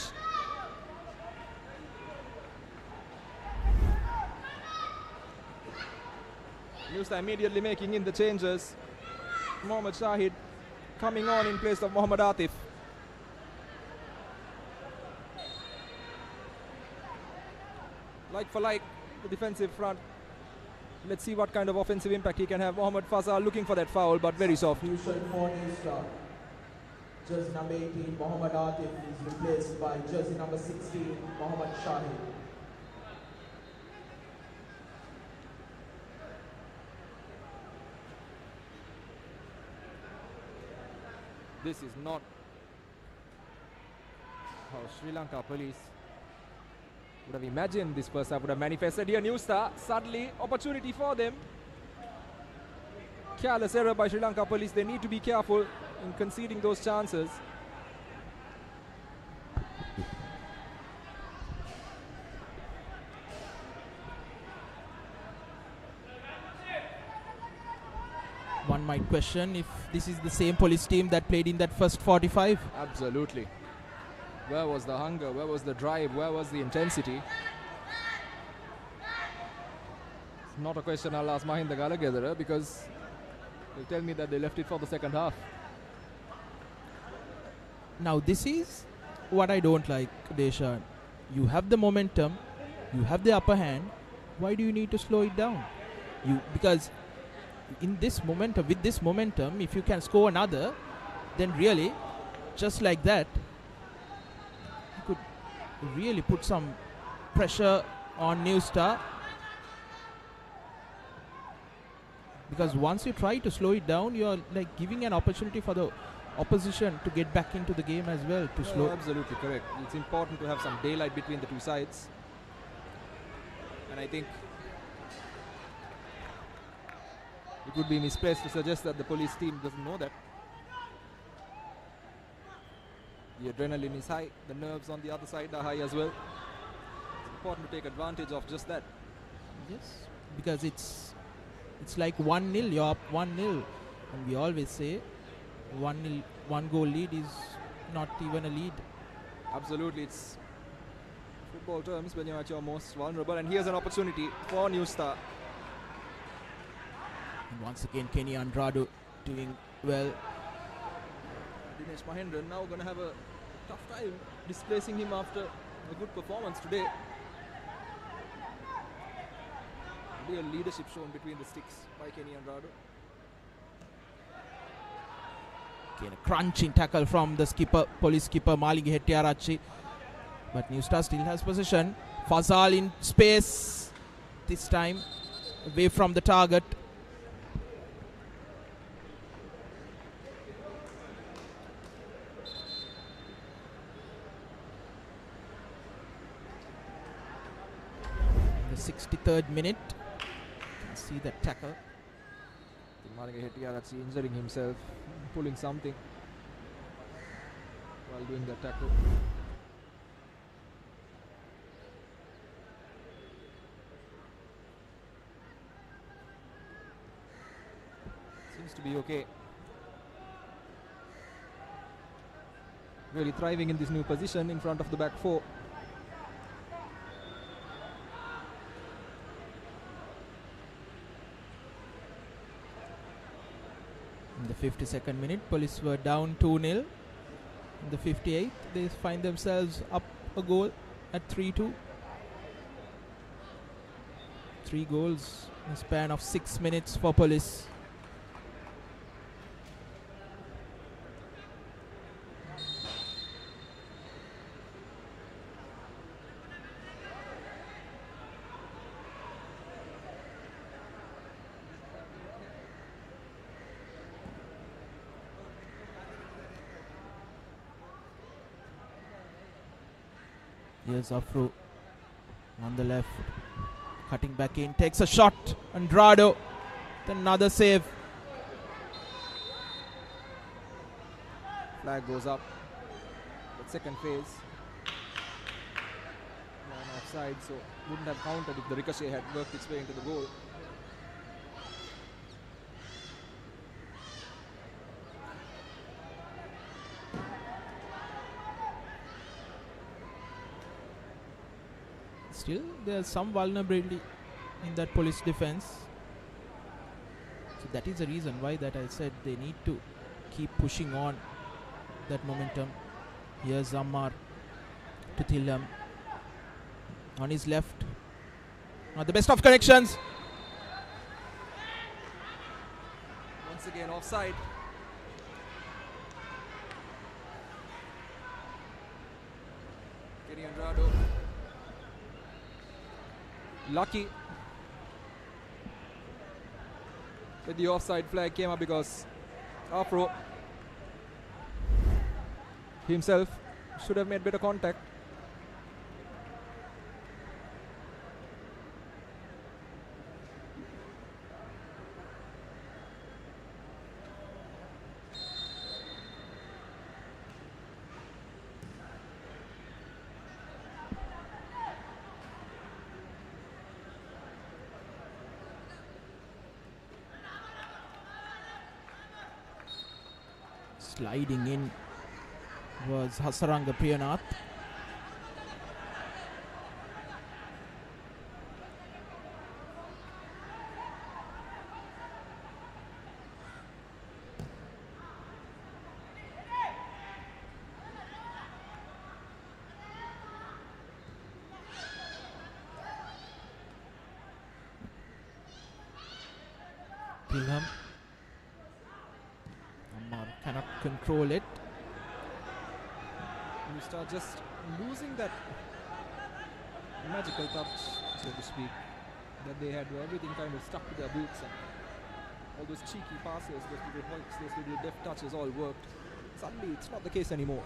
New Star immediately making in the changes. Mohammad Shahid coming on in place of Mohammad Atif. Like for like, the defensive front. Let's see what kind of offensive impact he can have. Mohammad Fazal looking for that foul, but very soft. Substitution for New Star. Jersey number 18, Mohammad Atif is replaced by jersey number 16, Mohammad Shahid. This is not how Sri Lanka Police would have imagined this first half would have manifested. Here, New Star, suddenly opportunity for them. Careless error by Sri Lanka Police. They need to be careful in conceding those chances. One might question if this is the same police team that played in that first 45. Absolutely. Where was the hunger? Where was the drive? Where was the intensity? It's not a question I'll ask Mahinda Galagadara because they'll tell me that they left it for the second half. Now this is what I don't like, Deshan. You have the momentum, you have the upper hand. Why do you need to slow it down? Because in this momentum, with this momentum, if you can score another, then really, just like that, you could really put some pressure on New Star. Because once you try to slow it down, you are like giving an opportunity for the opposition to get back into the game as well. To slow. Absolutely correct. It's important to have some daylight between the two sides, and I think it would be misplaced to suggest that the police team doesn't know that. The adrenaline is high, the nerves on the other side are high as well. It's important to take advantage of just that. Yes, because it's like 1-0, you're up 1-0, and we always say 1-0, one goal lead is not even a lead. Absolutely, it's football terms when you're at your most vulnerable, and here's an opportunity for New Star. And once again, Kenny Andrade doing well. Dinesh Mahendran now going to have a tough time displacing him after a good performance today. Real leadership shown between the sticks by Kenny Andrade. Again, a crunching tackle from the skipper, police skipper Malingi Hettiarachchi. But New Star still has possession. Fazal in space, this time away from the target. In the 63rd minute, you can see that tackle. Malingi Hettiarachchi injuring himself, pulling something while doing that tackle. Seems to be okay. Really thriving in this new position in front of the back four. In the 52nd minute, police were down 2-0. In the 58th, they find themselves up a goal at 3-2. 3 goals in a span of 6 minutes for police. Here's Afro on the left, cutting back in, takes a shot. Andrade, another save. Flag goes up. The second phase. Line offside, so wouldn't have counted if the ricochet had worked its way into the goal. Still, there's some vulnerability in that police defense. So that is the reason why that I said they need to keep pushing on that momentum. Here's Ammar to Tilham on his left. Not the best of connections. Once again offside. Kenny Andrado. Lucky that the offside flag came up because Afro himself should have made better contact. Sliding in was Hasaranga Priyanath. Tilham. Ammar cannot control it. You start just losing that magical touch, so to speak, that they had, where everything kind of stuck to their boots, and all those cheeky passes, those little hoiks, those little deft touches all worked. Suddenly it's not the case anymore.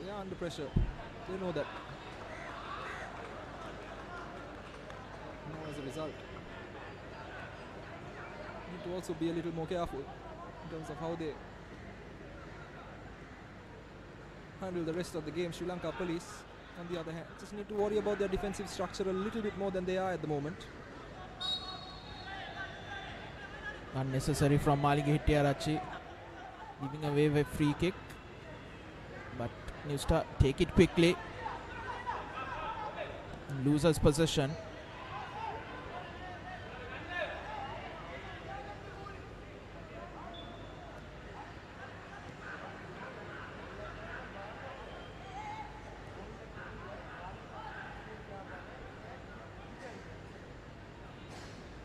They are under pressure. They know that. Now as a result, need to also be a little more careful in terms of how they handle the rest of the game. Sri Lanka Police, on the other hand, just need to worry about their defensive structure a little bit more than they are at the moment. Unnecessary from Malinga Hittiarachchi, giving away a free kick. But New Star take it quickly. Loses possession.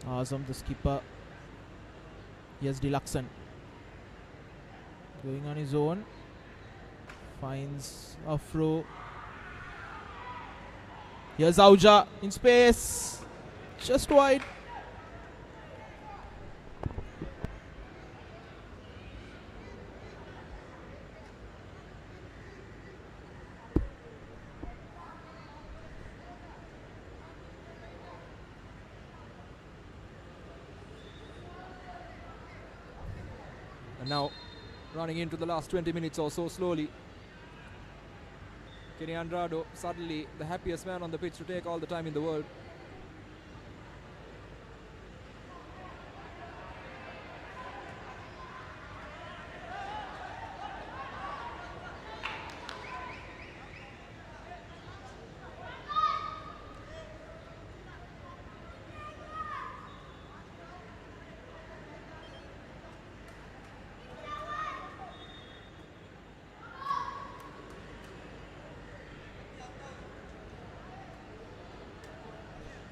Azam, the skipper. Here's Deluxon going on his own. Finds Afro. Here's Auja in space. Just wide. And now running into the last 20 minutes or so slowly. Kenny Andrado, suddenly the happiest man on the pitch to take all the time in the world.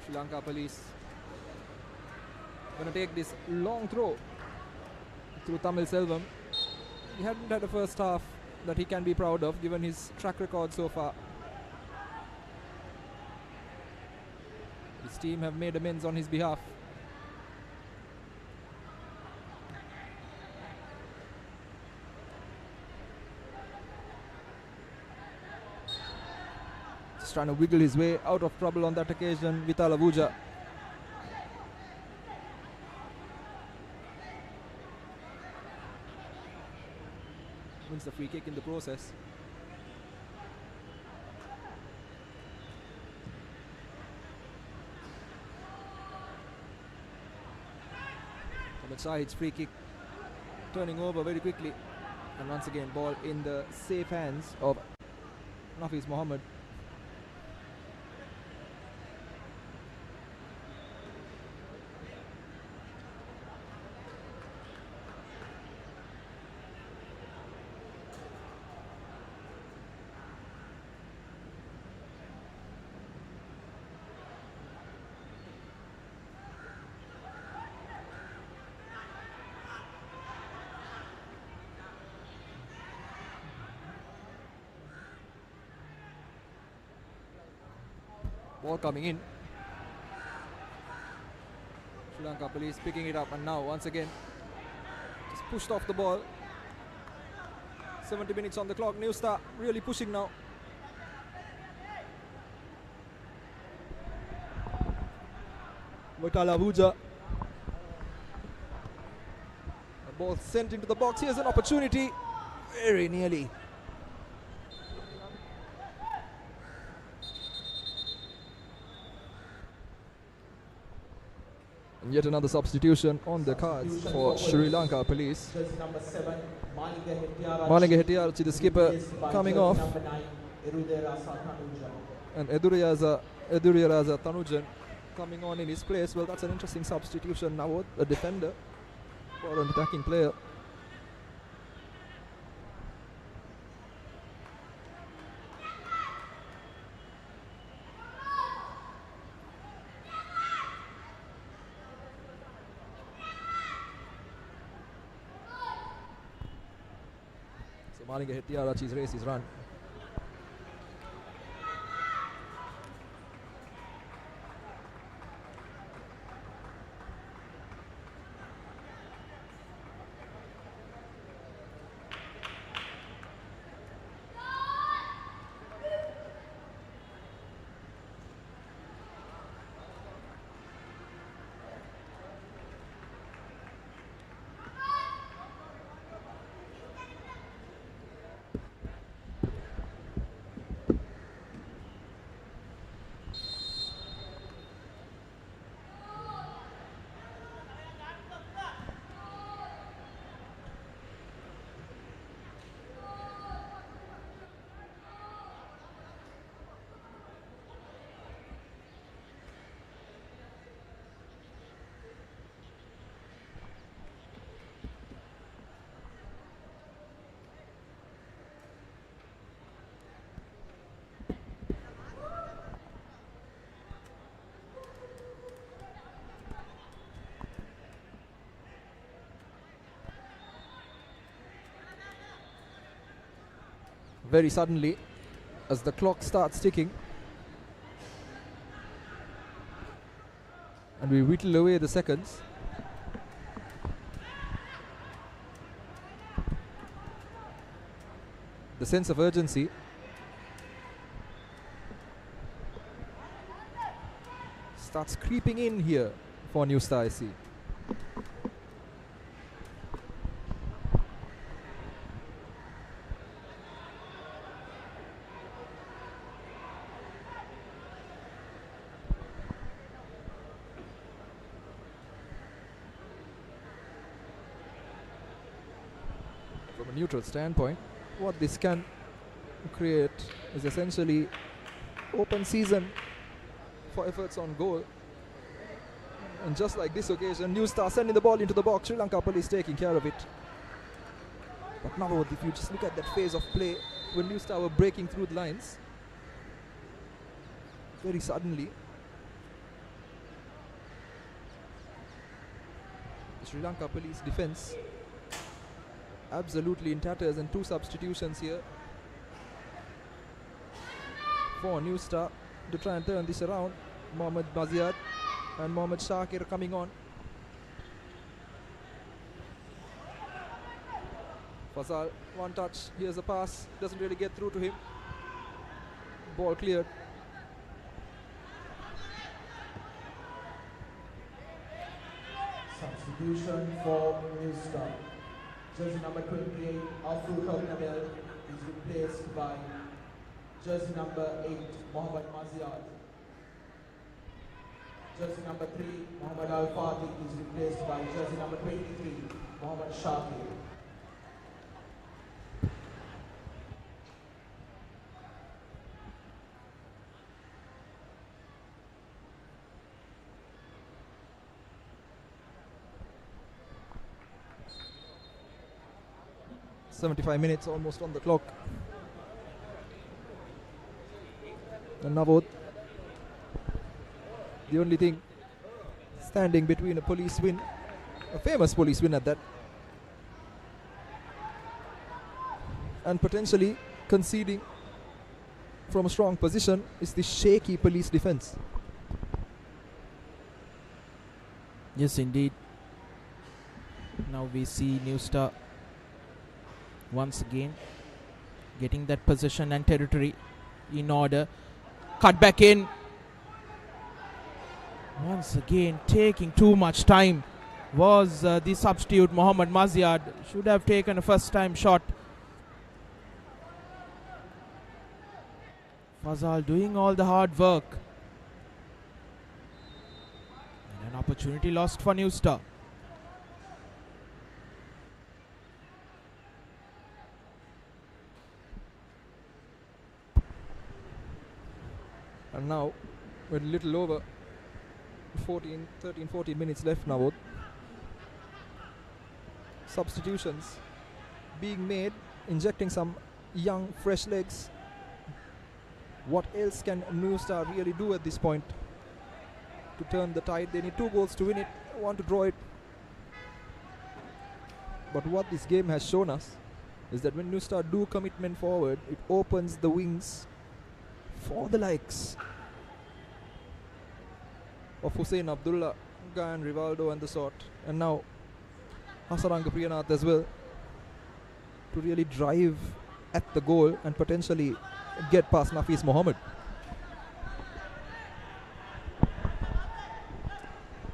Sri Lanka Police going to take this long throw through Tamil Selvam. He hadn't had a first half that he can be proud of given his track record so far. His team have made amends on his behalf. Just trying to wiggle his way out of trouble on that occasion, Vital Avuja. Wins the free kick in the process. Shahid's free kick turning over very quickly, and once again ball in the safe hands of Nafiz Mohammed. Ball coming in. Sri Lanka Police picking it up, and now once again just pushed off the ball. 70 minutes on the clock. New Star really pushing now. Vitala Vuja. The ball sent into the box. Here's an opportunity. Very nearly. And yet another substitution on the cards for Sri Lanka Police. Jersey number 7, Malinga Malinga Hettiarachchi, the skipper, coming off. Number 9, Erudera Tanuja. And Eduriraza Tanujan coming on in his place. Well, that's an interesting substitution now. A defender for an attacking player. So Malinga Hettiarachchi's race is run. Very suddenly, as the clock starts ticking, and we whittle away the seconds. The sense of urgency starts creeping in here for New Star SC. From a neutral standpoint, what this can create is essentially open season for efforts on goal. And just like this occasion, New Star sending the ball into the box, Sri Lanka Police taking care of it. But now if you just look at that phase of play, when New Star were breaking through the lines, very suddenly, the Sri Lanka Police defense absolutely in tatters, and two substitutions here for New Star to try and turn this around. Mohammad Maziad and Mohammad Shakir coming on. Fazal, one touch, here's a pass, doesn't really get through to him. Ball cleared. Substitution for New Star. Jersey number 28, Afrul Kaunabel, is replaced by jersey number 8, Mohammad Maziad. Jersey number 3, Mohammad Al-Fati, is replaced by jersey number 23, Mohammad Shakir. .75 minutes almost on the clock. And Navod, the only thing standing between a police win, a famous police win at that, and potentially conceding from a strong position is the shaky Police defence. Yes, indeed. Now we see New Star once again getting that position and territory in order. Cut back in. Once again taking too much time was the substitute Mohammad Maziad. Should have taken a first time shot. Fazal doing all the hard work. And an opportunity lost for New Star. And now, with a little over 13, 14 minutes left now. Substitutions being made, injecting some young, fresh legs. What else can New Star really do at this point to turn the tide? They need 2 goals to win it, want to draw it. But what this game has shown us is that when New Star do commitment forward, it opens the wings for the likes of Hussein Abdullah, Gayan Rivaldo and the sort, and now Hasaranga Priyanath as well, to really drive at the goal and potentially get past Nafis Mohammed.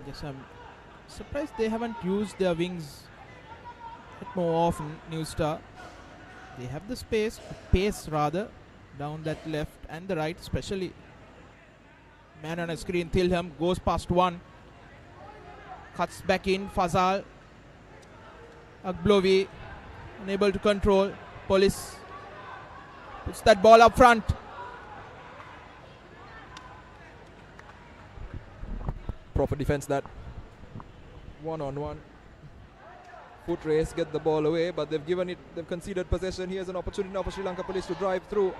Yes, I'm surprised they haven't used their wings more often, New Star. They have the pace rather, down that left and the right, especially. Man on a screen, Tilham goes past one, cuts back in, Fazal, Agblovi unable to control, Police puts that ball up front. Proper defense, that one-on-one foot race, get the ball away, but they've conceded possession. Here's an opportunity now for Sri Lanka Police to drive through.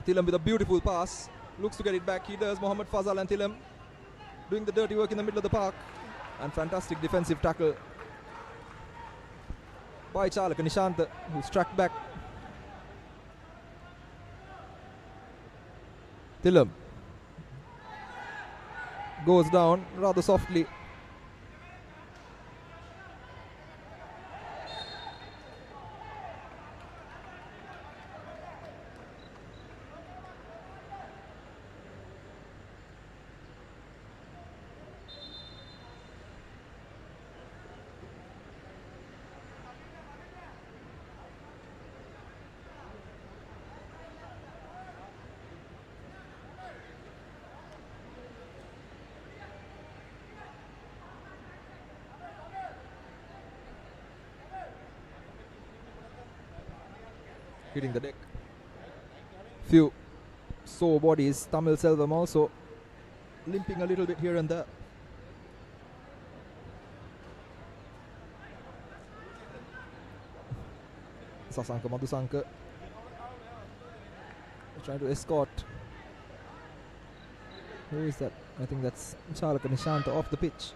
Tilham with a beautiful pass, looks to get it back. He does. Mohammad Fazal and Tilham doing the dirty work in the middle of the park, and fantastic defensive tackle by Chalaka Nishanta, who's tracked back. Tilham goes down rather softly. Hitting the deck. Few sore bodies. Tamil Selvam also limping a little bit here and there. Sasanka Madhusanka trying to escort. Who is that? I think that's Chalaka Nishanta off the pitch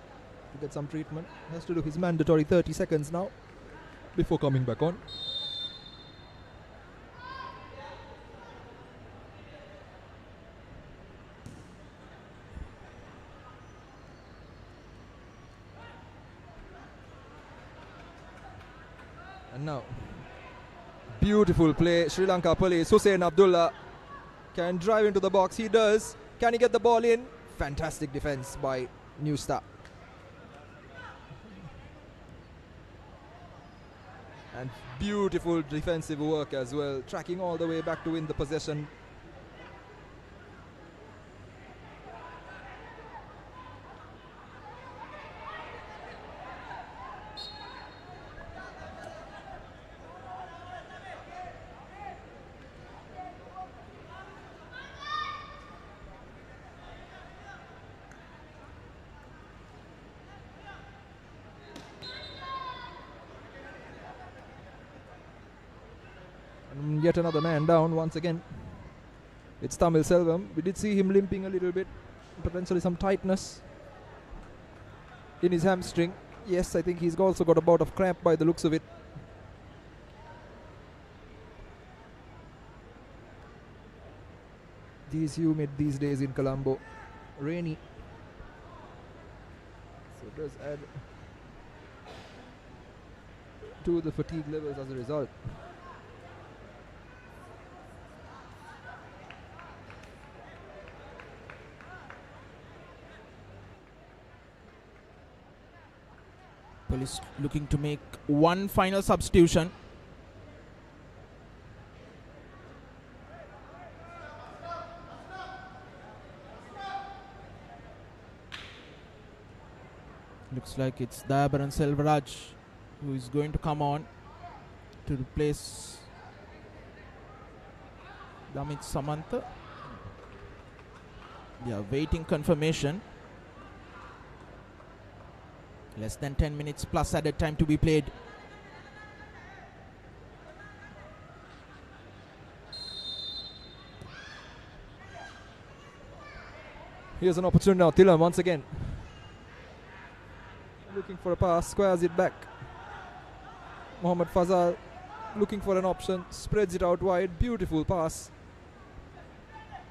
to get some treatment. Has to do his mandatory 30 seconds now before coming back on. And now, beautiful play. Sri Lanka Police. Hussein Abdullah can drive into the box. He does. Can he get the ball in? Fantastic defense by New Star. And beautiful defensive work as well. Tracking all the way back to win the possession. Yet another man down once again. It's Tamil Selvam. We did see him limping a little bit, potentially some tightness in his hamstring. Yes, I think he's also got a bout of cramp by the looks of it. It is humid these days in Colombo. Rainy. So it does add to the fatigue levels as a result. Police looking to make one final substitution. Looks like it's Dayabaran Selvaraj who is going to come on to replace Damit Samantha. We are waiting confirmation. Less than 10 minutes plus added time to be played. Here's an opportunity now. Thilam once again. Looking for a pass, squares it back. Mohammad Fazal looking for an option, spreads it out wide. Beautiful pass.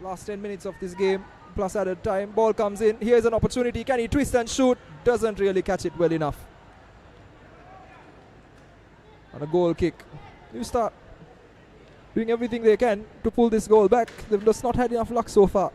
Last 10 minutes of this game, plus added time. Ball comes in. Here's an opportunity. Can he twist and shoot? Doesn't really catch it well enough. And a goal kick. New Start doing everything they can to pull this goal back. They've just not had enough luck so far.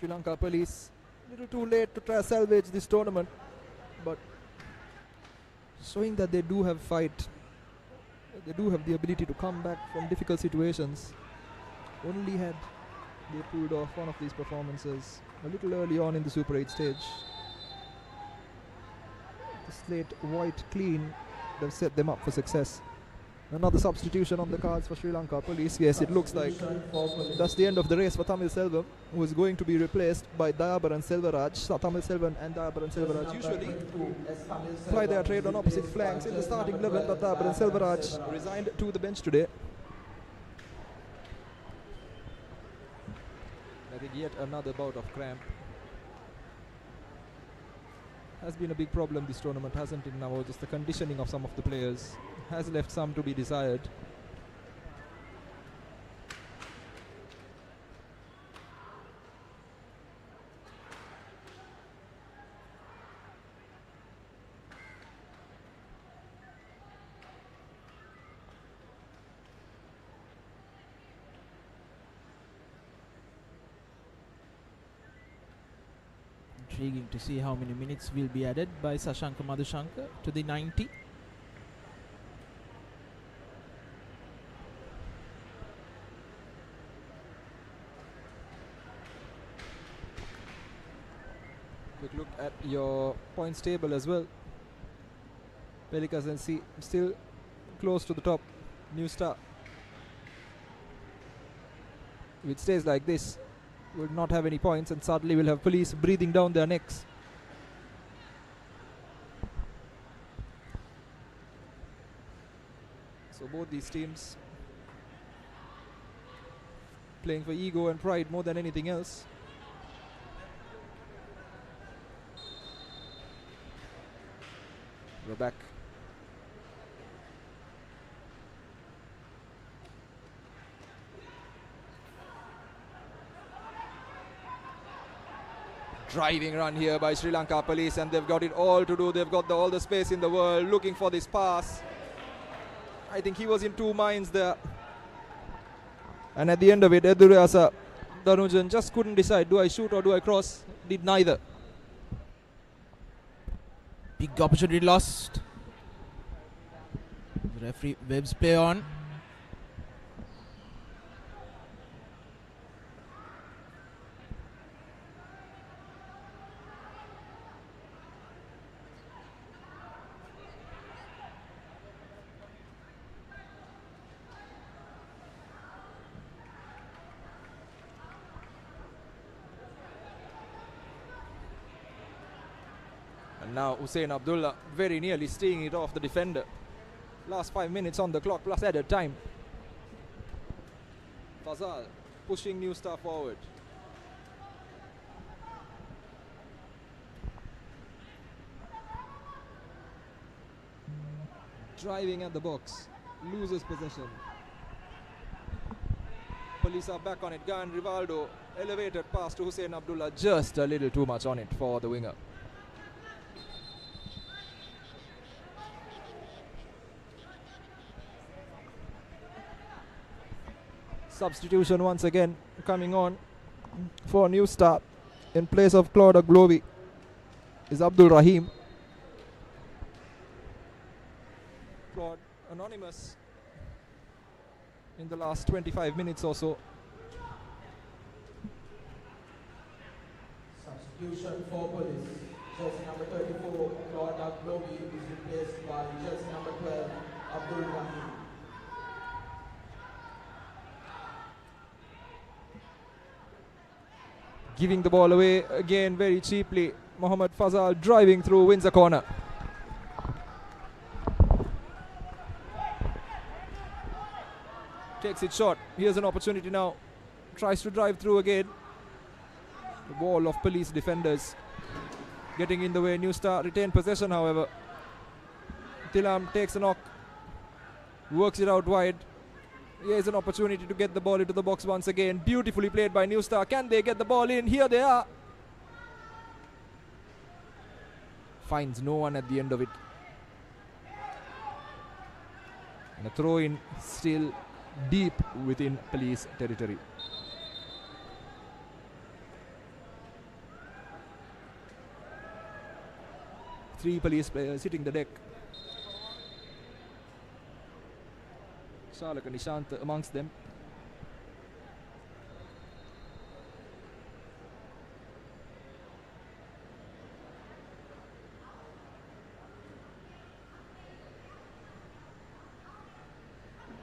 Sri Lanka Police a little too late to try to salvage this tournament, but showing that they do have fight, they do have the ability to come back from difficult situations. Only had they pulled off one of these performances a little early on in the Super 8 stage. The slate white clean would have set them up for success. Another substitution on the cards for Sri Lanka Police. Yes, it looks like that's the end of the race for Tamil Selvam, who is going to be replaced by Dayabaran Selvaraj. So Tamil Selvam and Dayabaran Selvaraj usually ply their trade on opposite flanks in the starting 11, but Dayabaran Selvaraj resigned to the bench today. I think yet another bout of cramp. Has been a big problem this tournament, hasn't it now? Just the conditioning of some of the players has left some to be desired. Intriguing to see how many minutes will be added by Sashanka Madhushanka to the 90. Quick look at your points table as well. Pelicans and C still close to the top. New Star. If it stays like this, will not have any points, and suddenly we'll have Police breathing down their necks. So both these teams playing for ego and pride more than anything else. We're back. Driving run here by Sri Lanka Police, and they've got it all to do. They've got all the space in the world, looking for this pass. I think he was in two minds there. And at the end of it, Edurasa Dhanujan just couldn't decide, do I shoot or do I cross? Did neither. Big opportunity lost. Referee webs play on. And now Hussein Abdullah very nearly stealing it off the defender. Last 5 minutes on the clock plus added time. Fazal pushing New Star forward. Driving at the box, loses possession. Police are back on it. Gan Rivaldo, elevated pass to Hussein Abdullah, just a little too much on it for the winger. Substitution once again coming on for New Star. In place of Claude Aglovi is Abdul Rahim. Claude anonymous in the last 25 minutes or so. Substitution for Police. Jersey number 34, Claude Aglovi, is replaced by jersey number 12, Abdul Rahim. Giving the ball away again very cheaply. Mohammad Fazal driving through, wins a corner. Takes it short. Here's an opportunity now. Tries to drive through again. The wall of Police defenders getting in the way. New Star retain possession, however. Tilam takes a knock. Works it out wide. Here's an opportunity to get the ball into the box once again. Beautifully played by New Star. Can they get the ball in? Here they are. Finds no one at the end of it. And a throw in still deep within Police territory. Three Police players hitting the deck. Shalaka Nishant amongst them.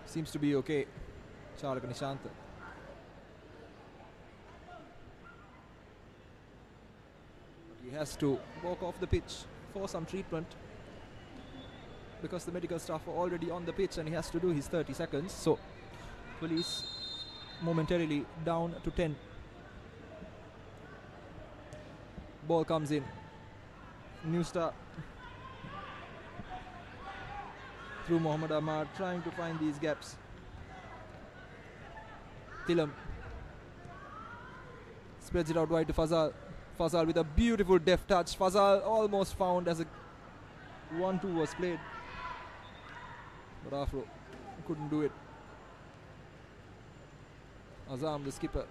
Seems to be okay. Shalaka Nishant. He has to walk off the pitch for some treatment, because the medical staff are already on the pitch and he has to do his 30 seconds. So Police momentarily down to 10. Ball comes in. New Star through Mohammad Ahmad, trying to find these gaps. Tilam spreads it out wide to Fazal. Fazal with a beautiful deft touch. Fazal almost found as a 1-2 was played, but Afro couldn't do it. Azam, the skipper.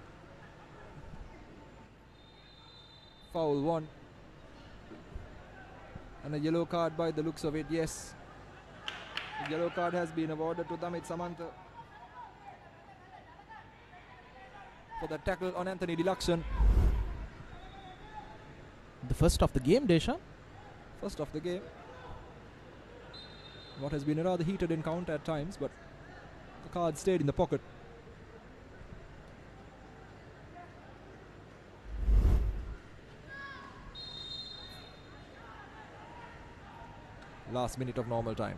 Foul 1. And a yellow card by the looks of it, yes. The yellow card has been awarded to Damit Samantha for the tackle on Anthony Deluction. The first of the game, Deshan. First of the game. What has been a rather heated encounter at times, but the card stayed in the pocket. Last minute of normal time.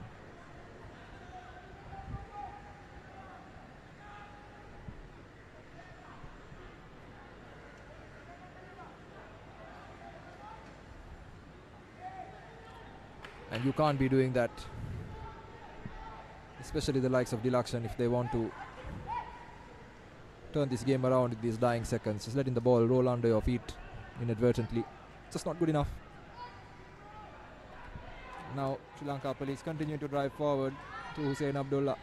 And you can't be doing that, especially the likes of Deluction, if they want to turn this game around in these dying seconds. Just letting the ball roll under your feet inadvertently, just not good enough. Now Sri Lanka Police continue to drive forward to Hussein Abdullah.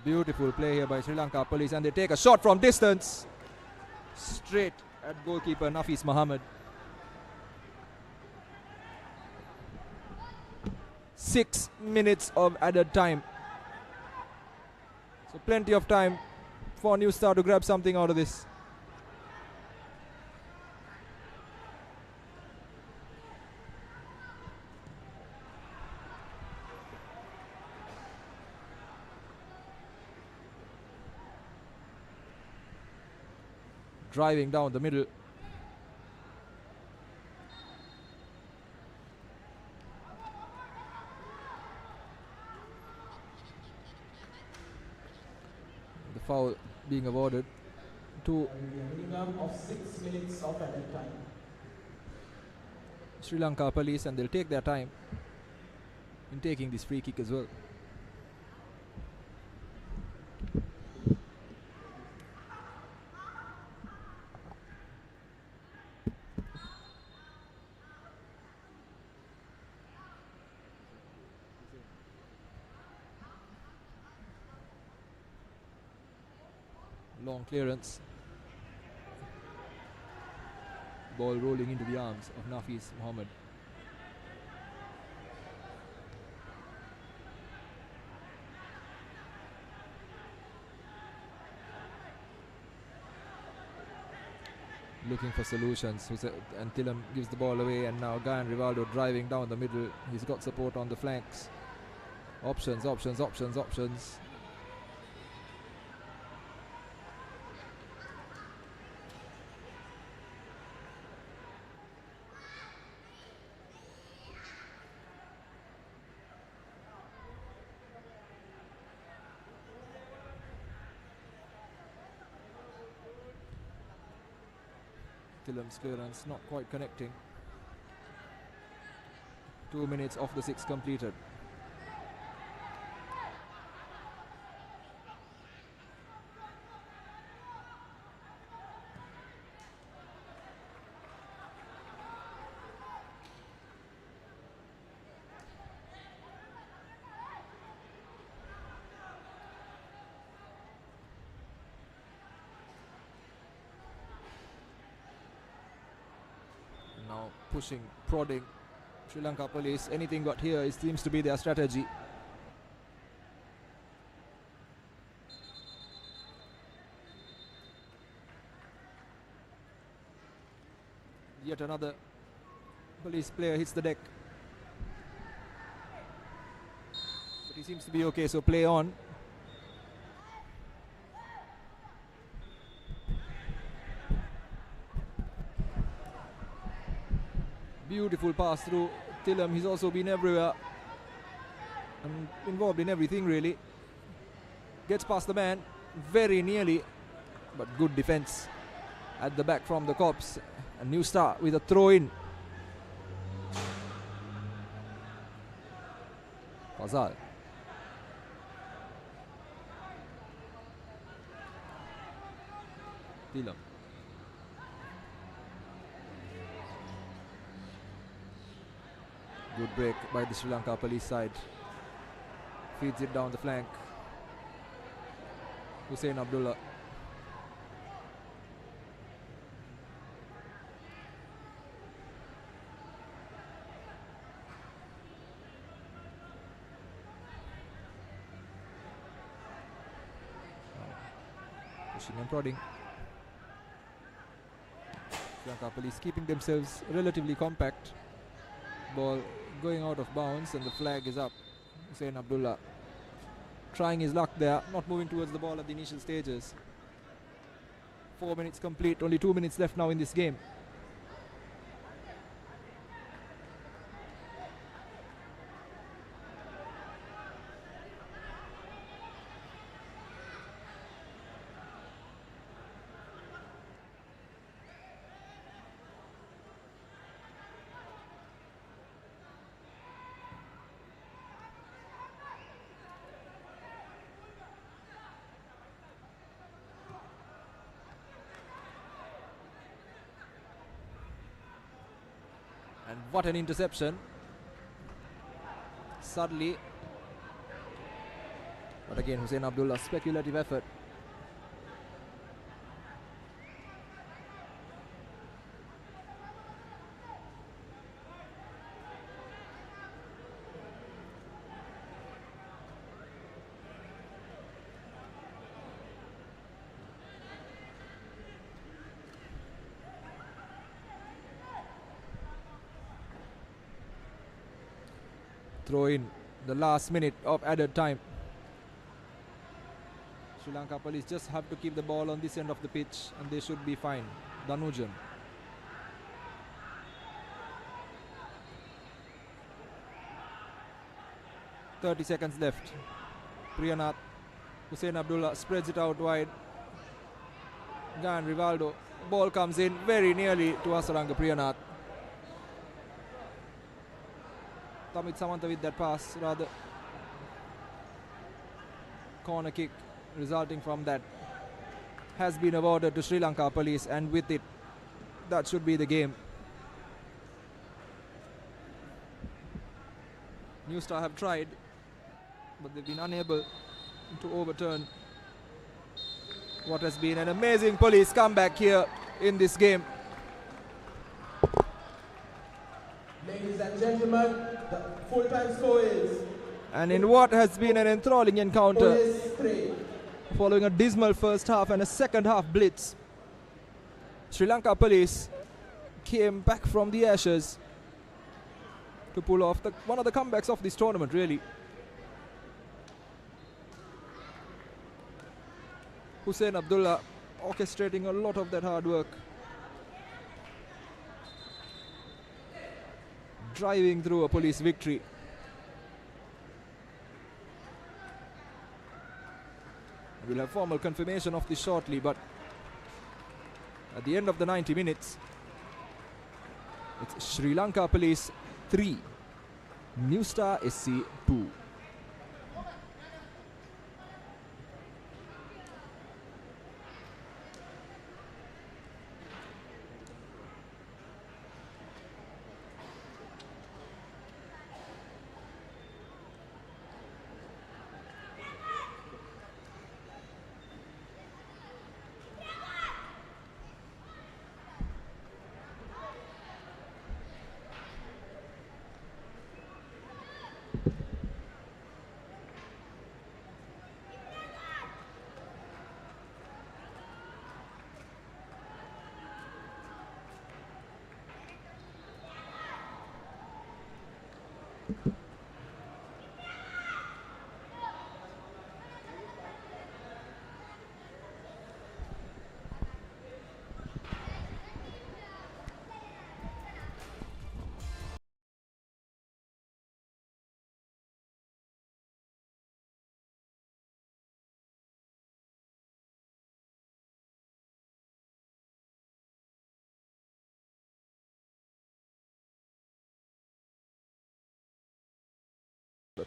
Beautiful play here by Sri Lanka Police, and they take a shot from distance straight at goalkeeper Nafis Mohammed. 6 minutes of added time. So plenty of time for New Star to grab something out of this. Driving down the middle. The foul being awarded to A minimum of 6 minutes of added time. Sri Lanka Police, and they'll take their time in taking this free kick as well. Long clearance. Ball rolling into the arms of Nafis Mohammed. Looking for solutions, and Thilam gives the ball away, and now Guyan Rivaldo driving down the middle. He's got support on the flanks. Options, options, options, options. Thilam's clearance not quite connecting. 2 minutes of the 6 completed. Now pushing, prodding Sri Lanka Police. Anything but here, it seems to be their strategy. Yet another Police player hits the deck. But he seems to be okay, so play on. Beautiful pass through Thilam. He's also been everywhere and involved in everything really. Gets past the man very nearly, but good defense at the back from the Cops. A New Star with a throw in. Fazal. Thilam. Good break by the Sri Lanka Police side. Feeds it down the flank. Hussein Abdullah. Pushing and prodding. Sri Lanka Police keeping themselves relatively compact. Ball going out of bounds and the flag is up. Hussein Abdullah trying his luck there, not moving towards the ball at the initial stages. 4 minutes complete, only 2 minutes left now in this game. And what an interception. Suddenly. But again, Hussein Abdullah, speculative effort. throw in the last minute of added time. Sri Lanka Police just have to keep the ball on this end of the pitch and they should be fine. Danujan. "30 seconds left. Priyanath, Hussein Abdullah spreads it out wide. Gan Rivaldo. Ball comes in very nearly to Asaranga Priyanath. Tamit Samantha with that pass, rather. Corner kick resulting from that has been awarded to Sri Lanka Police, and with it, that should be the game. New Star have tried, but they've been unable to overturn what has been an amazing Police comeback here in this game. Ladies and gentlemen, the full-time score is... And in what has been an enthralling encounter, Police 3. following a dismal first half and a second half blitz, Sri Lanka Police came back from the ashes to pull off one of the comebacks of this tournament, really. Hussein Abdullah orchestrating a lot of that hard work, driving through a Police victory. We'll have formal confirmation of this shortly, but at the end of the 90 minutes, it's Sri Lanka Police 3, New Star SC 2.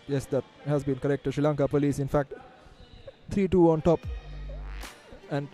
Yes, that has been correct. Sri Lanka Police, in fact, 3-2 on top. And